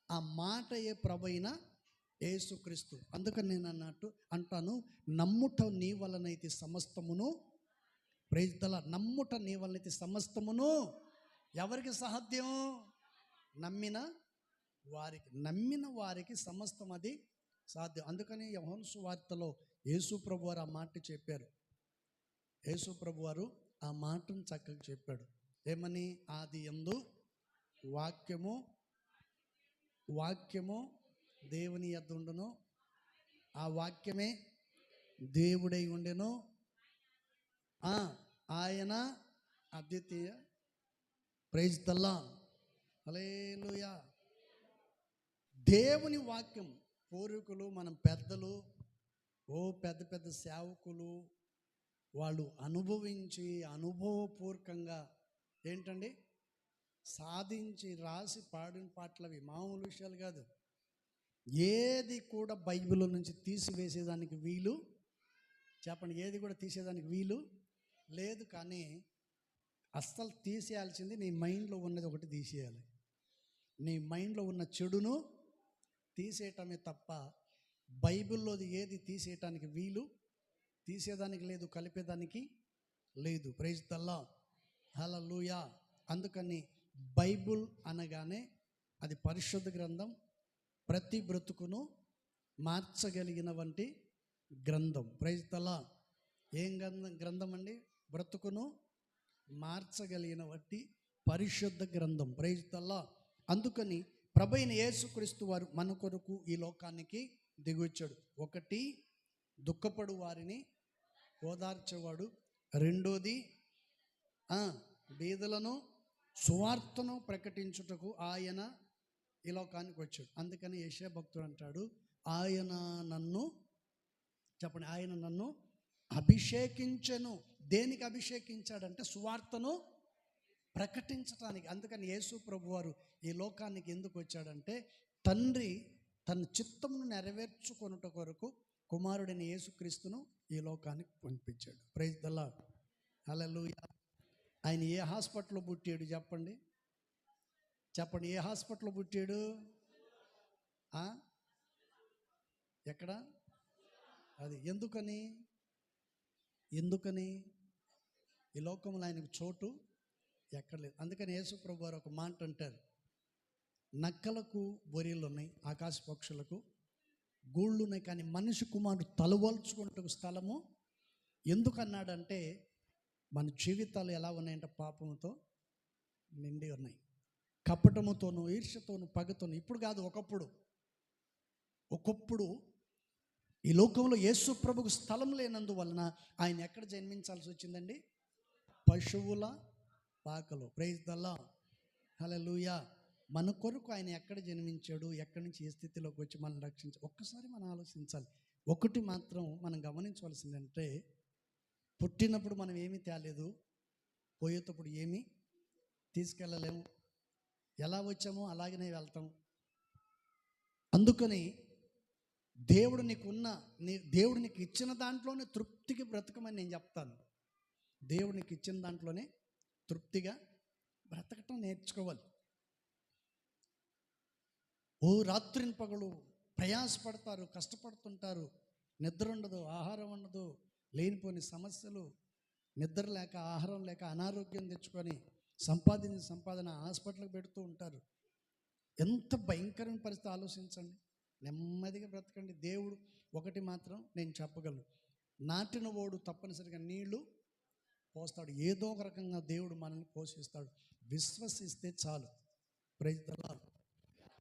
ఆ మాటయే ప్రభైన యేసుక్రీస్తు. అందుకని నేను అంటాను, నమ్ముట నీ వలనైతే సమస్తమును. Praise the Lord. నమ్ముట నీ వలనైతే సమస్తమును ఎవరికి సాధ్యం? నమ్మిన వారికి సమస్తం అది సాధ్యం. అందుకని యోహాను సువార్తలో యేసు ప్రభు వారు ఆ మాట చెప్పారు. యేసు ప్రభు వారు ఆ మాటను చక్కగా చెప్పాడు. ఏమని? ఆది యందు వాక్యము దేవుని యొద్ద ఉండును, ఆ వాక్యమే దేవుడై ఉండెను, ఆయన అద్వితీయ. Praise the Lord. హల్లెలూయా. దేవుని వాక్యం పూర్వీకులు, మనం పెద్దలు, పెద్ద పెద్ద సేవకులు, వాళ్ళు అనుభవించి అనుభవపూర్వకంగా ఏంటండి సాధించి రాసి పాడిన పాటలవి మామూలు విషయాలు కాదు. ఏది కూడా బైబిల్ నుంచి తీసివేసేదానికి వీలు, చెప్పండి, ఏది కూడా తీసేదానికి వీలు లేదు. కానీ అస్సలు తీసేయాల్సింది నీ మైండ్లో ఉన్నది ఒకటి తీసేయాలి. నీ మైండ్లో ఉన్న చెడును తీసేయటమే తప్ప బైబిల్లోది ఏది తీసేయటానికి వీలు, తీసేదానికి లేదు, కలిపేదానికి లేదు. Praise the Lord. హల్లెలూయా. అందుకని బైబిల్ అనగానే అది పరిశుద్ధ గ్రంథం, ప్రతి బ్రతుకును మార్చగలిగిన వంటి గ్రంథం. Praise the Lord. ఏం గ్రంథం అండి? బ్రతుకును మార్చగలిగిన వంటి పరిశుద్ధ గ్రంథం. Praise the Lord. అందుకని ప్రభైన యేసుక్రీస్తు వారు మన కొరకు ఈ లోకానికి దిగొచ్చాడు. ఒకటి, దుఃఖపడు వారిని ఓదార్చేవాడు. రెండోది, బీదలను సువార్తను ప్రకటించుటకు ఆయన ఈ లోకానికి వచ్చాడు. అందుకని యెషయా భక్తుడు అంటాడు, ఆయన నన్ను చెప్పండి, ఆయన నన్ను అభిషేకించెను. దేనికి అభిషేకించాడంటే సువార్తను ప్రకటించటానికి. అందుకని యేసు ప్రభువారు ఈ లోకానికి ఎందుకు వచ్చాడంటే తండ్రి తన చిత్తమును నెరవేర్చుకొనుట కొరకు కుమారుడైన యేసుక్రీస్తును ఈ లోకానికి పంపించాడు. ప్రైజ్ ద లార్డ్, హల్లెలూయా. ఆయన ఏ హాస్పిటల్లో పుట్టాడు చెప్పండి? చెప్పండి, ఏ హాస్పిటల్లో పుట్టాడు? ఎక్కడ? అది ఎందుకని ఈ లోకంలో ఆయనకు చోటు ఎక్కర్లేదు. అందుకని యేసు ప్రభు వారు ఒక మాట అంటారు, నక్కలకు బొరియలు ఉన్నాయి, ఆకాశ పక్షులకు గూళ్ళు ఉన్నాయి, కానీ మనిషి కుమారుడు తలవల్చుకుంటూ స్థలము ఎందుకన్నాడంటే మన జీవితాలు ఎలా ఉన్నాయంటే పాపముతో నిండి ఉన్నాయి, కపటముతోనూ ఈర్ష్యతోనూ పగతోనూ. ఇప్పుడు కాదు, ఒకప్పుడు ఈ లోకంలో యేసు ప్రభుకు స్థలం లేనందువలన ఆయన ఎక్కడ జన్మించాల్సి వచ్చిందండి? పశువుల పాకలో. Praise the Lord, hallelujah. మన కొరకు ఆయన ఎక్కడ జన్మించాడు, ఎక్కడి నుంచి ఏ స్థితిలోకి వచ్చి మనం రక్షించాలి, ఒక్కసారి మనం ఆలోచించాలి. ఒకటి మాత్రం మనం గమనించవలసిందంటే పుట్టినప్పుడు మనం ఏమీ తేలేదు, పోయేటప్పుడు ఏమీ తీసుకెళ్ళలేము, ఎలా వచ్చామో అలాగనే వెళ్తాం. అందుకని దేవుడు నీకు ఇచ్చిన దాంట్లోనే తృప్తిగా బ్రతకమని నేను చెప్తాను. దేవుడు నీకు ఇచ్చిన దాంట్లోనే తృప్తిగా బ్రతకటం నేర్చుకోవాలి. రాత్రిని పగలు ప్రయాసపడతారు, కష్టపడుతుంటారు, నిద్ర ఉండదు, ఆహారం ఉండదు, లేనిపోని సమస్యలు, నిద్ర లేక ఆహారం లేక అనారోగ్యం తెచ్చుకొని సంపాదన హాస్పిటల్కి పెడుతూ ఉంటారు. ఎంత భయంకరమైన పరిస్థితి ఆలోచించండి. నెమ్మదిగా బ్రతకండి. దేవుడు ఒకటి మాత్రం నేను చెప్పగలను, నాటిన ఓడు తప్పనిసరిగా నీళ్లు పోస్తాడు. ఏదో ఒక రకంగా దేవుడు మనల్ని పోషిస్తాడు, విశ్వసిస్తే చాలు. Praise the Lord.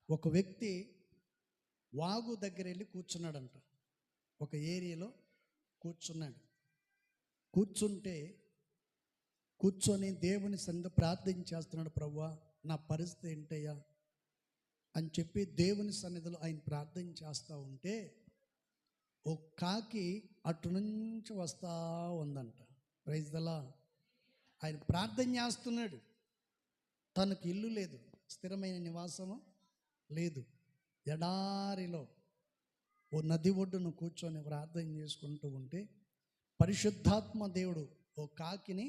ఒక వ్యక్తి వాగు దగ్గర వెళ్ళి కూర్చున్నాడంట. ఒక ఏరియాలో కూర్చొని దేవుని సన్నిధిలో ప్రార్థన చేస్తున్నాడు. ప్రభువా, నా పరిస్థితి ఏంటయ్యా అని చెప్పి దేవుని సన్నిధిలో ఆయన ప్రార్థన చేస్తూ ఉంటే ఓ కాకి అటు నుంచి వస్తూ ఉందంట. Praise the Lord. ఆయన ప్రార్థన చేస్తున్నాడు, తనకు ఇల్లు లేదు, స్థిరమైన నివాసము లేదు, ఎడారిలో ఓ నది ఒడ్డును కూర్చొని ప్రార్థన చేసుకుంటూ ఉంటే పరిశుద్ధాత్మ దేవుడు ఓ కాకిని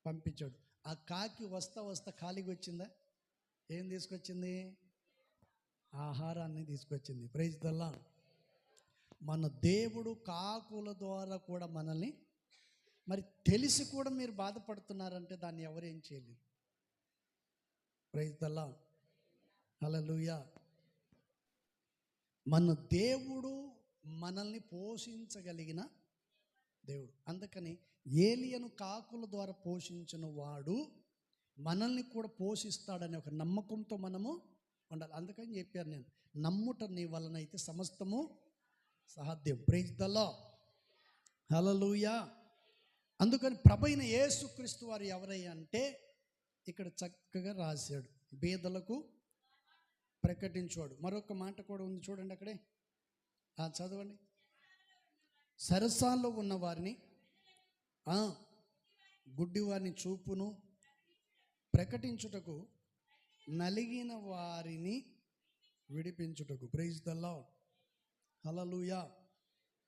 పంపించాడు. ఆ కాకి వస్తా ఖాళీగా వచ్చిందా? ఏం తీసుకొచ్చింది? ఆహారాన్ని తీసుకొచ్చింది. Praise the Lord. మన దేవుడు కాకుల ద్వారా కూడా మనల్ని, మరి తెలిసి కూడా మీరు బాధపడుతున్నారంటే దాన్ని ఎవరేం చేయలేరు. Praise the Lord, hallelujah. మన దేవుడు మనల్ని పోషించగలిగిన దేవుడు. అందుకని ఏలియను కాకుల ద్వారా పోషించిన వాడు మనల్ని కూడా పోషిస్తాడనే ఒక నమ్మకంతో మనము ఉండాలి. అందుకని చెప్పాను నేను, నమ్ముట నీ వలన అయితే సమస్తము సాధ్యం. Praise the Lord, hallelujah. అందుకని ప్రభువైన యేసుక్రీస్తు వారు ఎవరయ్యా అంటే ఇక్కడ చక్కగా రాశాడు, బీదలకు ప్రకటించువాడు. మరొక మాట కూడా ఉంది చూడండి అక్కడే, చదవండి. సరసాల్లో ఉన్న వారిని, గుడ్డి వారిని చూపును ప్రకటించుటకు, నలిగిన వారిని విడిపించుటకు. Praise the Lord, hallelujah.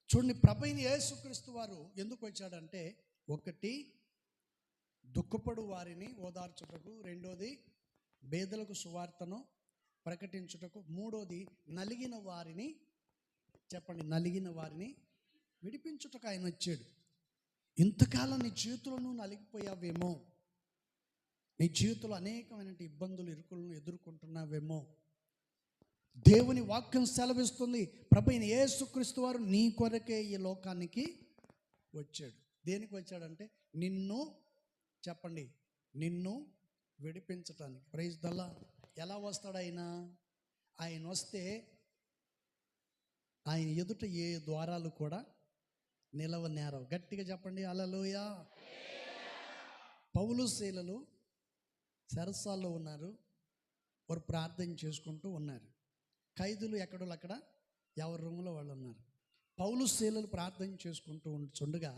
చూడండి, ప్రభువైన యేసుక్రీస్తు వారు ఎందుకు వచ్చాడంటే, ఒకటి దుఃఖపడు వారిని ఓదార్చుటకు, రెండోది బేదలకు సువార్తను ప్రకటించుటకు, మూడోది నలిగిన వారిని, చెప్పండి, నలిగిన వారిని విడిపించుటకు ఆయన వచ్చాడు. ఇంతకాలం నీ జీవితంలో నలిగిపోయావేమో, నీ జీవితంలో అనేకమైన ఇబ్బందులు ఇరుకులను ఎదుర్కొంటున్నావేమో. దేవుని వాక్యం సెలవిస్తుంది, ప్రభువైన యేసుక్రీస్తు వారు నీ కొరకే ఈ లోకానికి వచ్చాడు. దేనికి వచ్చాడంటే నిన్ను, చెప్పండి, నిన్ను విడిపించటానికి. Praise the lord. ఎలా వస్తాడు ఆయన? ఆయన వస్తే ఆయన ఎదుట ఏ ద్వారాలు కూడా నిలవనేరవు. గట్టిగా చెప్పండి, హల్లెలూయా. పౌలు శీలలు సరసాల్లో ఉన్నారు, వారు ప్రార్థన చేసుకుంటూ ఉన్నారు. ఖైదులు ఎక్కడో అక్కడ ఎవరి రూమ్లో వాళ్ళు ఉన్నారు. పౌలు శీలలు ప్రార్థన చేసుకుంటూ ఉంటుండగా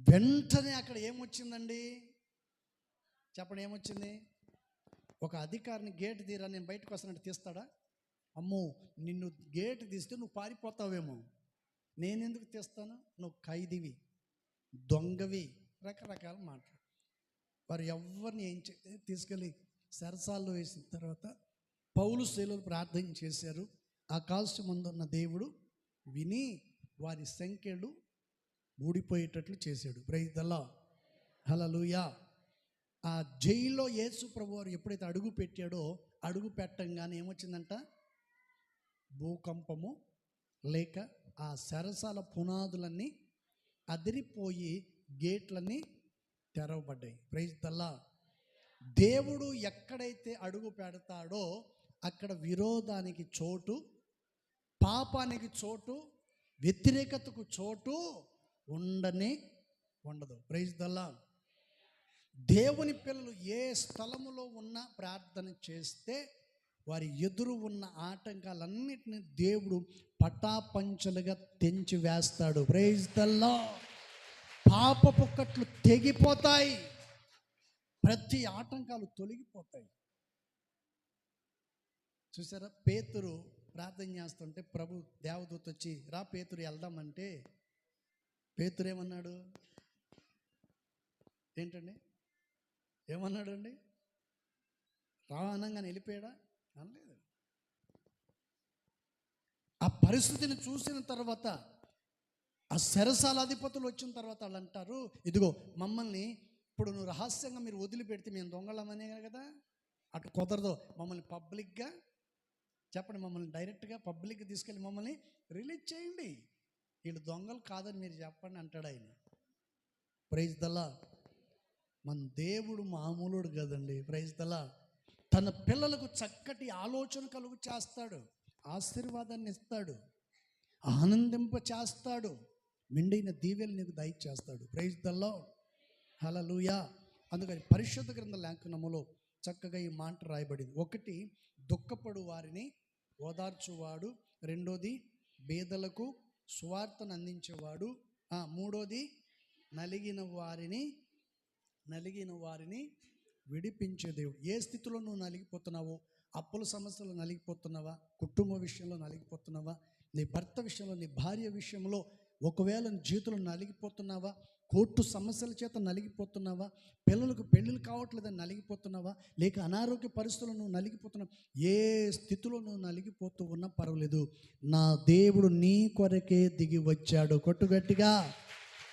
వెంటనే అక్కడ ఏమొచ్చిందండి? చెప్పండి, ఏమొచ్చింది? ఒక అధికారిని గేట్ తీరా, నేను బయటకు వస్తానంటే తీస్తాడా? అమ్మో, నిన్ను గేట్ తీస్తే నువ్వు పారిపోతావేమో, నేనెందుకు తీస్తాను, నువ్వు ఖైదీవి, దొంగవి, రకరకాల మాటలు. వారు ఎవరిని ఏం తీసుకెళ్ళి సరసాల్లో వేసిన తర్వాత పౌలు శీలలు ప్రార్థన చేశారు. ఆకాశం ముందున్న దేవుడు విని వారి సంఖ్యలు ఊడిపోయేటట్లు చేశాడు. ప్రైజ్ ది లార్డ్, హల్లెలూయా. ఆ జైల్లో యేసు ప్రభు వారు ఎప్పుడైతే అడుగు పెట్టాడో, అడుగు పెట్టంగానే ఏమొచ్చిందంట? భూకంపము, లేక ఆ సరసాల పునాదులన్నీ అదిరిపోయి గేట్లన్నీ తెరవబడ్డాయి. Praise the Lord. దేవుడు ఎక్కడైతే అడుగు పెడతాడో అక్కడ విరోధానికి చోటు, పాపానికి చోటు, వ్యతిరేకతకు చోటు ఉండదు. Praise the Lord. దేవుని పిల్లలు ఏ స్థలములో ఉన్నా ప్రార్థన చేస్తే వారి ఎదురు ఉన్న ఆటంకాలన్నిటిని దేవుడు పటాపంచలుగా తెంచి వేస్తాడు. Praise the Lord. పాపపు కట్లు తెగిపోతాయి, ప్రతి ఆటంకాలు తొలగిపోతాయి. చూసారా, పేతురు ప్రార్థన చేస్తుంటే ప్రభు దేవదూత వచ్చి, రా పేతురు వెళ్దామంటే పేతురు ఏమన్నాడు? ఏంటండి, ఏమన్నాడు అండి? రా అనగానే వెళ్ళిపోయాడా? అనలేదు. ఆ పరిస్థితిని చూసిన తర్వాత, ఆ సరసాల అధిపతులు వచ్చిన తర్వాత వాళ్ళు అంటారు, ఇదిగో మమ్మల్ని ఇప్పుడు నువ్వు రహస్యంగా మీరు వదిలిపెడితే మేము దొంగలమనే కదా, అటు కుదరదు, మమ్మల్ని పబ్లిక్గా చెప్పండి, మమ్మల్ని డైరెక్ట్గా పబ్లిక్గా తీసుకెళ్ళి మమ్మల్ని రిలీజ్ చేయండి, వీళ్ళు దొంగలు కాదని మీరు చెప్పండి అంటాడు ఆయన. Praise the Lord. మన దేవుడు మామూలుడు కదండి. Praise the Lord. తన పిల్లలకు చక్కటి ఆలోచన కలుగు చేస్తాడు, ఆశీర్వాదాన్ని ఇస్తాడు, ఆనందింప చేస్తాడు, మెండైన దీవెలు నీకు దయచేస్తాడు. Praise the Lord, hallelujah. అందుకని పరిశుద్ధ గ్రంథ లేఖనములో చక్కగా ఈ మాట రాయబడింది. ఒకటి, దుఃఖపడు వారిని ఓదార్చువాడు. రెండోది, బేదలకు సువార్తను అందించేవాడు. మూడోది, నలిగిన వారిని విడిపించే దేవుడు. ఏ స్థితిలో నువ్వు నలిగిపోతున్నావో, అప్పుల సమస్యలు నలిగిపోతున్నావా, కుటుంబ విషయంలో నలిగిపోతున్నావా, నీ భర్త విషయంలో, నీ భార్య విషయంలో ఒకవేళ నీ జీవితంలో నలిగిపోతున్నావా, కోర్టు సమస్యల చేత నలిగిపోతున్నావా, పిల్లలకు పెళ్ళిళ్ళు కావట్లేదని నలిగిపోతున్నావా, లేక అనారోగ్య పరిస్థితుల్లో నువ్వు నలిగిపోతున్నావు, ఏ స్థితిలో నువ్వు నలిగిపోతూ ఉన్నా పర్వాలేదు, నా దేవుడు నీ కొరకే దిగి వచ్చాడు. కొట్టుగట్టిగా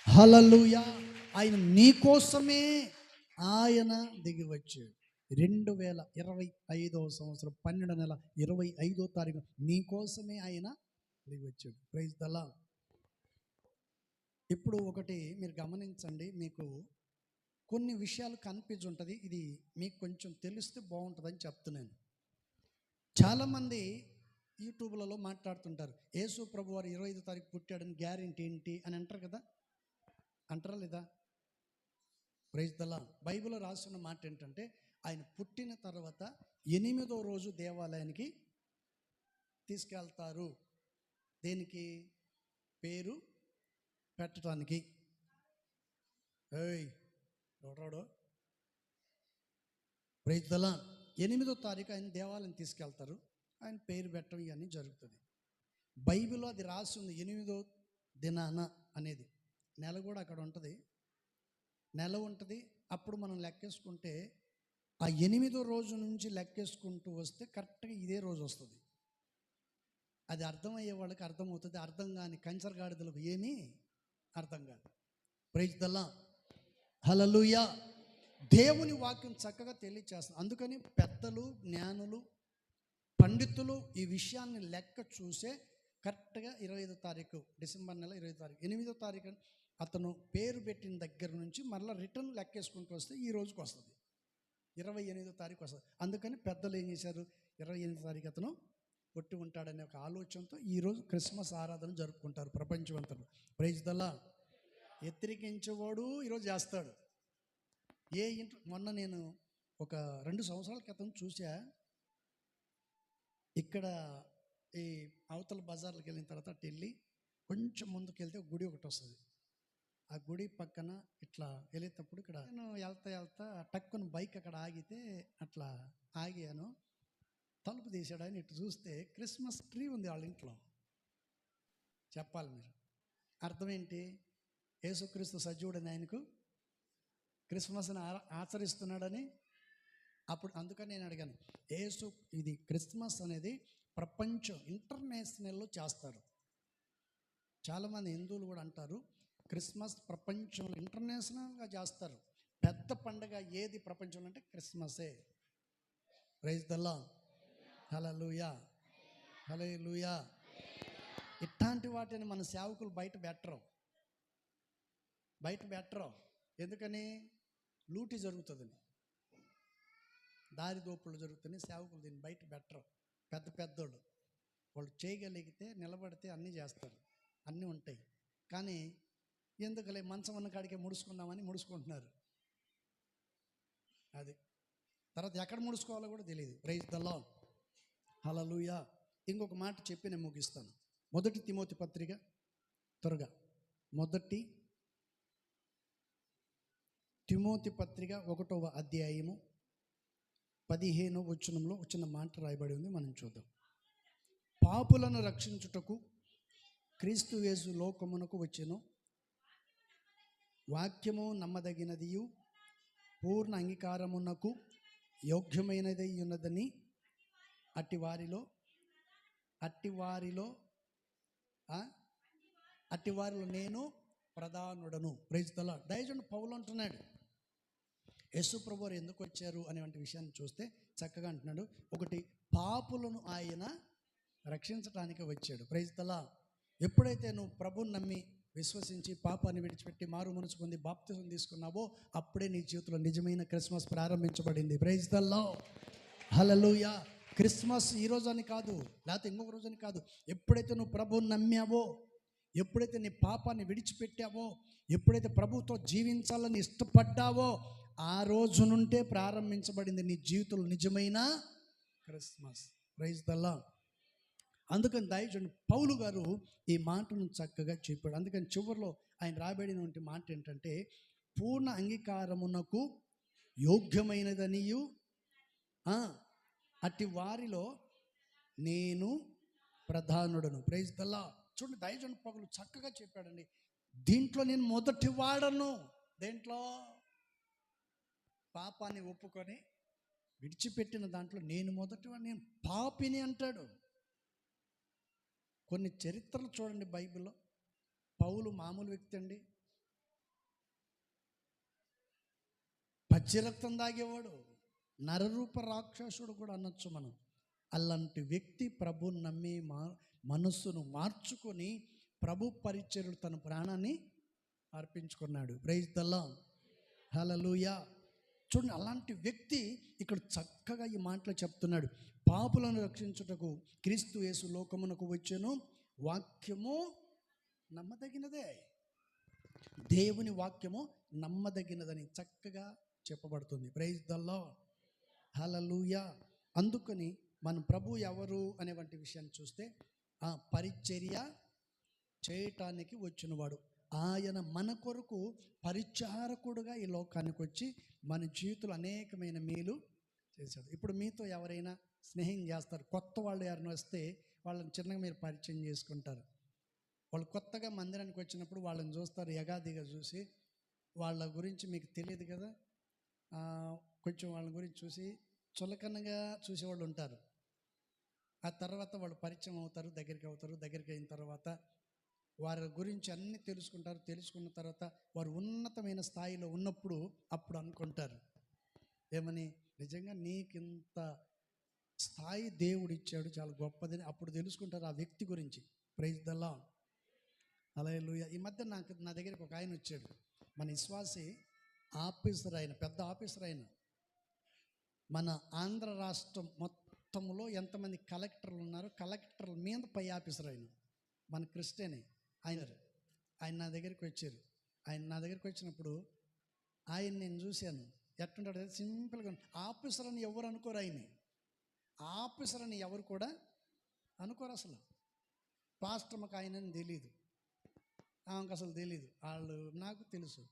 హల్లెలూయా. ఆయన నీ కోసమే ఆయన దిగి వచ్చాడు. 2025 సంవత్సరం 12 నెల 25వ తారీఖు నీ కోసమే ఆయన దిగి వచ్చాడు. Praise the Lord. ఇప్పుడు ఒకటి మీరు గమనించండి, మీకు కొన్ని విషయాలు కనిపించుంటుంది, ఇది మీకు కొంచెం తెలిస్తే బాగుంటుందని చెప్తున్నాను. చాలామంది యూట్యూబ్లలో మాట్లాడుతుంటారు, యేసు ప్రభు వారు 25వ తారీఖు పుట్టాడని గ్యారెంటీ ఏంటి అని అంటారు కదా, అంటారా లేదా? Praise the Lord. బైబిల్లో రాసిన మాట ఏంటంటే, ఆయన పుట్టిన తర్వాత 8వ రోజు దేవాలయానికి తీసుకెళ్తారు. దేనికి? పేరు పెట్టడానికి. ఎవరాడు? Praise the Lord. 8వ తారీఖు ఆయన దేవాలయం తీసుకెళ్తారు, ఆయన పేరు పెట్టడం ఇవన్నీ జరుగుతుంది. బైబిల్లో అది రాసి ఉంది, 8వ దినాన అనేది. నెల కూడా అక్కడ ఉంటుంది, నెల ఉంటుంది. అప్పుడు మనం లెక్కేసుకుంటే ఆ 8వ రోజు నుంచి లెక్కేసుకుంటూ వస్తే కరెక్ట్గా ఇదే రోజు వస్తుంది. అది అర్థమయ్యే వాళ్ళకి అర్థమవుతుంది, అర్థం కాని కంచరగాడిదలకు ఏమీ అర్థం కాదు. Praise the Lord, hallelujah. దేవుని వాక్యం చక్కగా తెలియచేస్తుంది. అందుకని పెద్దలు, జ్ఞానులు, పండితులు ఈ విషయాన్ని లెక్క చూసే కరెక్ట్గా 25వ తారీఖు, డిసెంబర్ నెల 25వ తారీఖు, 8వ తారీఖు అతను పేరు పెట్టిన దగ్గర నుంచి మళ్ళీ రిటర్న్ లెక్కేసుకుంటూ వస్తే ఈ రోజుకి వస్తుంది, 28వ తారీఖు వస్తుంది. అందుకని పెద్దలు ఏం చేశారు, 28వ తారీఖు అతను పుట్టి ఉంటాడనే ఒక ఆలోచనతో ఈరోజు క్రిస్మస్ ఆరాధన జరుపుకుంటారు ప్రపంచమంతలో. Praise the Lord. వ్యతిరేకించేవాడు ఈరోజు చేస్తాడు. మొన్న నేను ఒక 2 సంవత్సరాల క్రితం చూసా, ఇక్కడ ఈ అవతల బజార్లకు వెళ్ళిన తర్వాత అటు వెళ్ళి కొంచెం ముందుకు వెళ్తే గుడి ఒకటి వస్తుంది. ఆ గుడి పక్కన ఇట్లా వెళ్ళేటప్పుడు ఇక్కడ నేను వెళ్తా టక్కున బైక్ అక్కడ ఆగితే అట్లా ఆగాను. తలుపు తీసాడు ఆయన. ఇటు చూస్తే క్రిస్మస్ ట్రీ ఉంది వాళ్ళ ఇంట్లో. చెప్పాలి మీరు, అర్థం ఏంటి? యేసుక్రీస్తు సజీవుడని ఆయనకు క్రిస్మస్ని ఆచరిస్తున్నాడని. అప్పుడు అందుకని నేను అడిగాను, ఇది క్రిస్మస్ అనేది ప్రపంచం ఇంటర్నేషనల్లో చేస్తారు. చాలామంది హిందువులు కూడా అంటారు క్రిస్మస్ ప్రపంచంలో ఇంటర్నేషనల్గా చేస్తారు. పెద్ద పండగ ఏది ప్రపంచంలో అంటే క్రిస్మసే. ప్రైజ్ ద లార్డ్, హల్లెలూయా, హల్లెలూయా. ఇట్లాంటి వాటిని మన సేవకులు బయట పెట్టరు. ఎందుకని? లూటీ జరుగుతుందని, దారి దోపుళ్ళు జరుగుతుంది. సేవకులు దీన్ని బయట పెట్టరు. పెద్దోళ్ళు వాళ్ళు చేయగలిగితే నిలబడితే అన్నీ చేస్తారు, అన్నీ ఉంటాయి. కానీ ఎందుకులే మంచం ఉన్న కాడికే ముడుచుకుందామని ముడుచుకుంటున్నారు. అది తర్వాత ఎక్కడ ముడుచుకోవాలో కూడా తెలియదు. ప్రైజ్ ద లార్డ్, హల్లెలూయా. ఇంకొక మాట చెప్పి నేను ముగిస్తాను. 1 తిమోతి పత్రిక, త్వరగా 1 తిమోతి పత్రిక 1వ అధ్యాయము 15వ వచనంలో వచ్చిన మాట రాయబడి ఉంది. మనం చూద్దాం. పాపులను రక్షించుటకు క్రీస్తు యేసు లోకమునకు వచ్చెను. వాక్యము నమ్మదగినదియు పూర్ణ అంగీకారమునకు యోగ్యమైనదై ఉన్నదని అట్టి వారిలో నేను ప్రధానుడను. Praise the lord. దైవజనుడు పౌలు అంటున్నాడు, యేసు ప్రభువారు ఎందుకు వచ్చారు అనేటువంటి విషయాన్ని చూస్తే చక్కగా అంటున్నాడు. ఒకటి, పాపులను ఆయన రక్షించటానికి వచ్చాడు. Praise the Lord. ఎప్పుడైతే నువ్వు ప్రభువుని నమ్మి విశ్వసించి పాపాన్ని విడిచిపెట్టి మారు మనసు పొంది బాప్తిసం తీసుకున్నావో అప్పుడే నీ జీవితంలో నిజమైన క్రిస్మస్ ప్రారంభించబడింది. ప్రైజ్ ది లార్డ్, హల్లెలూయా. క్రిస్మస్ ఈ రోజు అని కాదు, లేకపోతే ఇంకొక రోజు అని కాదు. ఎప్పుడైతే నువ్వు ప్రభువుని నమ్మావో, ఎప్పుడైతే నీ పాపాన్ని విడిచిపెట్టావో, ఎప్పుడైతే ప్రభువుతో జీవించాలని ఇష్టపడ్డావో ఆ రోజు నుండే ప్రారంభించబడింది నీ జీవితంలో నిజమైన క్రిస్మస్. Praise the Lord. అందుకని దైవజనుడు పౌలు గారు ఈ మాటను చక్కగా చెప్పాడు. అందుకని చివరిలో ఆయన రాబడినటువంటి మాట ఏంటంటే, పూర్ణ అంగీకారమునకు యోగ్యమైనదనియు అట్టి వారిలో నేను ప్రధానుడను. Praise the lord. చూడండి, దైవజనుడు పౌలు చక్కగా చెప్పాడండి. దీంట్లో నేను మొదటి వాడను. దేంట్లో? పాపాన్ని ఒప్పుకొని విడిచిపెట్టిన దాంట్లో నేను మొదటివాడు, నేను పాపిని అంటాడు. కొన్ని చరిత్రలు చూడండి బైబిల్లో. పౌలు మామూలు వ్యక్తి అండి, పచ్చి రక్తం తాగేవాడు, నరరూప రాక్షసుడు కూడా అనొచ్చు మనం. అలాంటి వ్యక్తి ప్రభుని నమ్మి మనస్సును మార్చుకొని ప్రభు పరిచర్యలు తన ప్రాణాన్ని అర్పించుకున్నాడు. Praise the Lord, hallelujah. చూడండి, అలాంటి వ్యక్తి ఇక్కడ చక్కగా ఈ మాటలు చెప్తున్నాడు. పాపులను రక్షించుటకు క్రీస్తు యేసు లోకమునకు వచ్చెను. వాక్యము నమ్మదగినదే. దేవుని వాక్యము నమ్మదగినదని చక్కగా చెప్పబడుతుంది. Praise the Lord, hallelujah. అందుకని మన ప్రభు ఎవరు అనేటువంటి విషయాన్ని చూస్తే పరిచర్య చేయటానికి వచ్చినవాడు. ఆయన మన కొరకు పరిచారకుడుగా ఈ లోకానికి వచ్చి మన జీవితంలో అనేకమైన మేలు చేశాడు. ఇప్పుడు మీతో ఎవరైనా స్నేహం చేస్తారు, కొత్త వాళ్ళు ఎవరైనా వస్తే వాళ్ళని చిన్నగా మీరు పరిచయం చేసుకుంటారు. వాళ్ళు కొత్తగా మందిరానికి వచ్చినప్పుడు వాళ్ళని చూస్తారు, యగాదిగా చూసి వాళ్ళ గురించి మీకు తెలియదు కదా, కొంచెం వాళ్ళ గురించి చూసి చులకనగా చూసేవాళ్ళు ఉంటారు. ఆ తర్వాత వాళ్ళు పరిచయం అవుతారు, దగ్గరికి అయిన తర్వాత వారి గురించి అన్నీ తెలుసుకుంటారు. తెలుసుకున్న తర్వాత వారు ఉన్నతమైన స్థాయిలో ఉన్నప్పుడు అప్పుడు అనుకుంటారు ఏమని, నిజంగా నీకింత స్థాయి దేవుడు ఇచ్చాడు, చాలా గొప్పదని అప్పుడు తెలుసుకుంటారు ఆ వ్యక్తి గురించి. ప్రైజ్ ది లార్డ్, హల్లెలూయా. ఈ మధ్య నా దగ్గరికి ఒక ఆయన వచ్చాడు, మన విశ్వాసి ఆఫీసర్ ఆయన, పెద్ద ఆఫీసర్ ఆయన. మన ఆంధ్ర రాష్ట్రం మొత్తంలో ఎంతమంది కలెక్టర్లు ఉన్నారో కలెక్టర్ల మీద పై ఆఫీసర్ ఆయన, మన క్రిస్టియనే ఆయన నా దగ్గరికి వచ్చారు. ఆయన నా దగ్గరికి వచ్చినప్పుడు ఆయన నేను చూశాను, ఎట్టుంటాడు సింపుల్గా. ఆఫీసర్ అని ఎవరు అనుకోరు, ఆయన ఆఫీసర్ అని ఎవరు కూడా అనుకోరు అసలు. పాస్టర్మకు ఆయనని తెలీదు, ఆమెకు అసలు తెలీదు. వాళ్ళు నాకు తెలుసు.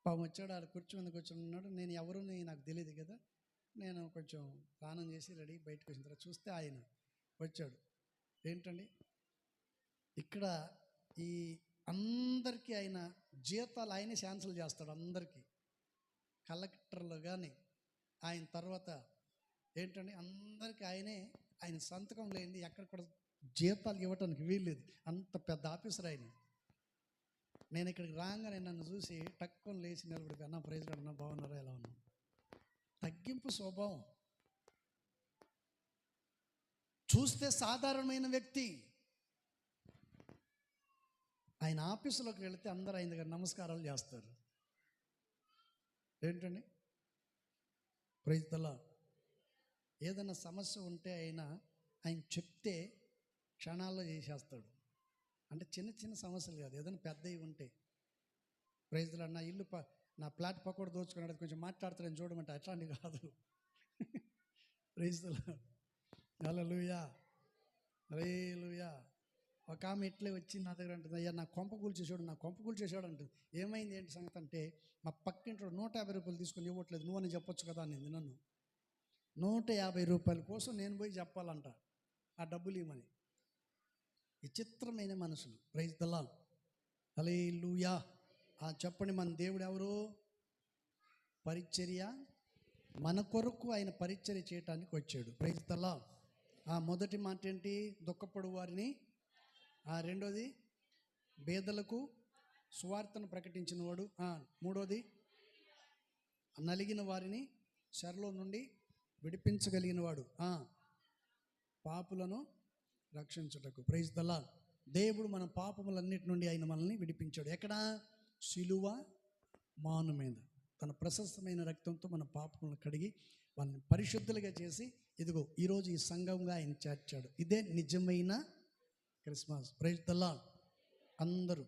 పాపం వచ్చాడు, ఆడ కూర్చో మీద కూర్చొని ఉన్నాడు. నేను ఎవరుని నాకు తెలియదు కదా. నేను కొంచెం స్నానం చేసి రెడీ బయటకు వచ్చిన తర్వాత చూస్తే ఆయన వచ్చాడు. ఏంటండి ఇక్కడ ఈ అందరికీ ఆయన జీతాలు ఆయనే శాన్సల్ చేస్తాడు. అందరికీ కలెక్టర్లు కానీ ఆయన తర్వాత ఏంటండి అందరికీ ఆయన సంతకం లేనిది ఎక్కడ కూడా జీతాలు ఇవ్వటానికి వీల్లేదు. అంత పెద్ద ఆఫీసర్ ఆయన. నేను ఇక్కడికి రాగానే నన్ను చూసి టక్కుని లేచి నిలబడి, అన్న ప్రైజ్ అన్న బాగున్నారా, ఎలా ఉన్నాం. తగ్గింపు స్వభావం. చూస్తే సాధారణమైన వ్యక్తి. ఆయన ఆఫీసులోకి వెళితే అందరూ ఆయన దగ్గర నమస్కారాలు చేస్తారు. ఏంటండి ప్రైజ్ ది లార్డ్. ఏదైనా సమస్య ఉంటే ఆయన చెప్తే క్షణాల్లో చేసేస్తాడు. అంటే చిన్న చిన్న సమస్యలు కాదు, ఏదైనా పెద్దవి ఉంటే. Praise the Lord. నా ఇల్లు నా ప్లాట్ పక్కన దోచుకున్నాడు, కొంచెం మాట్లాడుతారని చూడమంటే అట్లాంటివి కాదు. Praise the Lord. Hallelujah, hallelujah. ఒక ఆమె ఇట్లే వచ్చి నా దగ్గర అంటుంది, అయ్యా నా కొంప కూల్చేసాడు, నా కొంప కూల్చేసాడు అంటుంది. ఏమైంది ఏంటి సంగతి అంటే, మా పక్కింటి 150 రూపాయలు తీసుకొని ఇవ్వట్లేదు, నువ్వని చెప్పొచ్చు కదా అనింది నన్ను. 150 రూపాయల కోసం నేను పోయి చెప్పాలంట ఆ డబ్బులు ఇవ్వమని. విచిత్రమైన మనుషులు. Praise the Lord. హల్లెలూయా. చెప్పండి, మన దేవుడు ఎవరు? పరిచర్య, మన కొరకు ఆయన పరిచర్య చేయటానికి వచ్చాడు. Praise the Lord. మొదటి మాట ఏంటి? దుఃఖపడు వారిని. రెండోది పేదలకు సువార్తను ప్రకటించిన వాడు. మూడోది నలిగిన వారిని చెరలో నుండి విడిపించగలిగిన వాడు, పాపులను రక్షించుటకు. Praise the Lord. దేవుడు మన పాపములన్నిటి నుండి ఆయన మనల్ని విడిపించాడు. ఎక్కడ? సిలువ మాను మీద తన ప్రశస్తమైన రక్తంతో మన పాపములను కడిగి వాళ్ళని పరిశుద్ధులుగా చేసి ఇదిగో ఈరోజు ఈ సంఘంగా ఆయన చేర్చాడు. ఇదే నిజమైన క్రిస్మస్. Praise the lord. అందరూ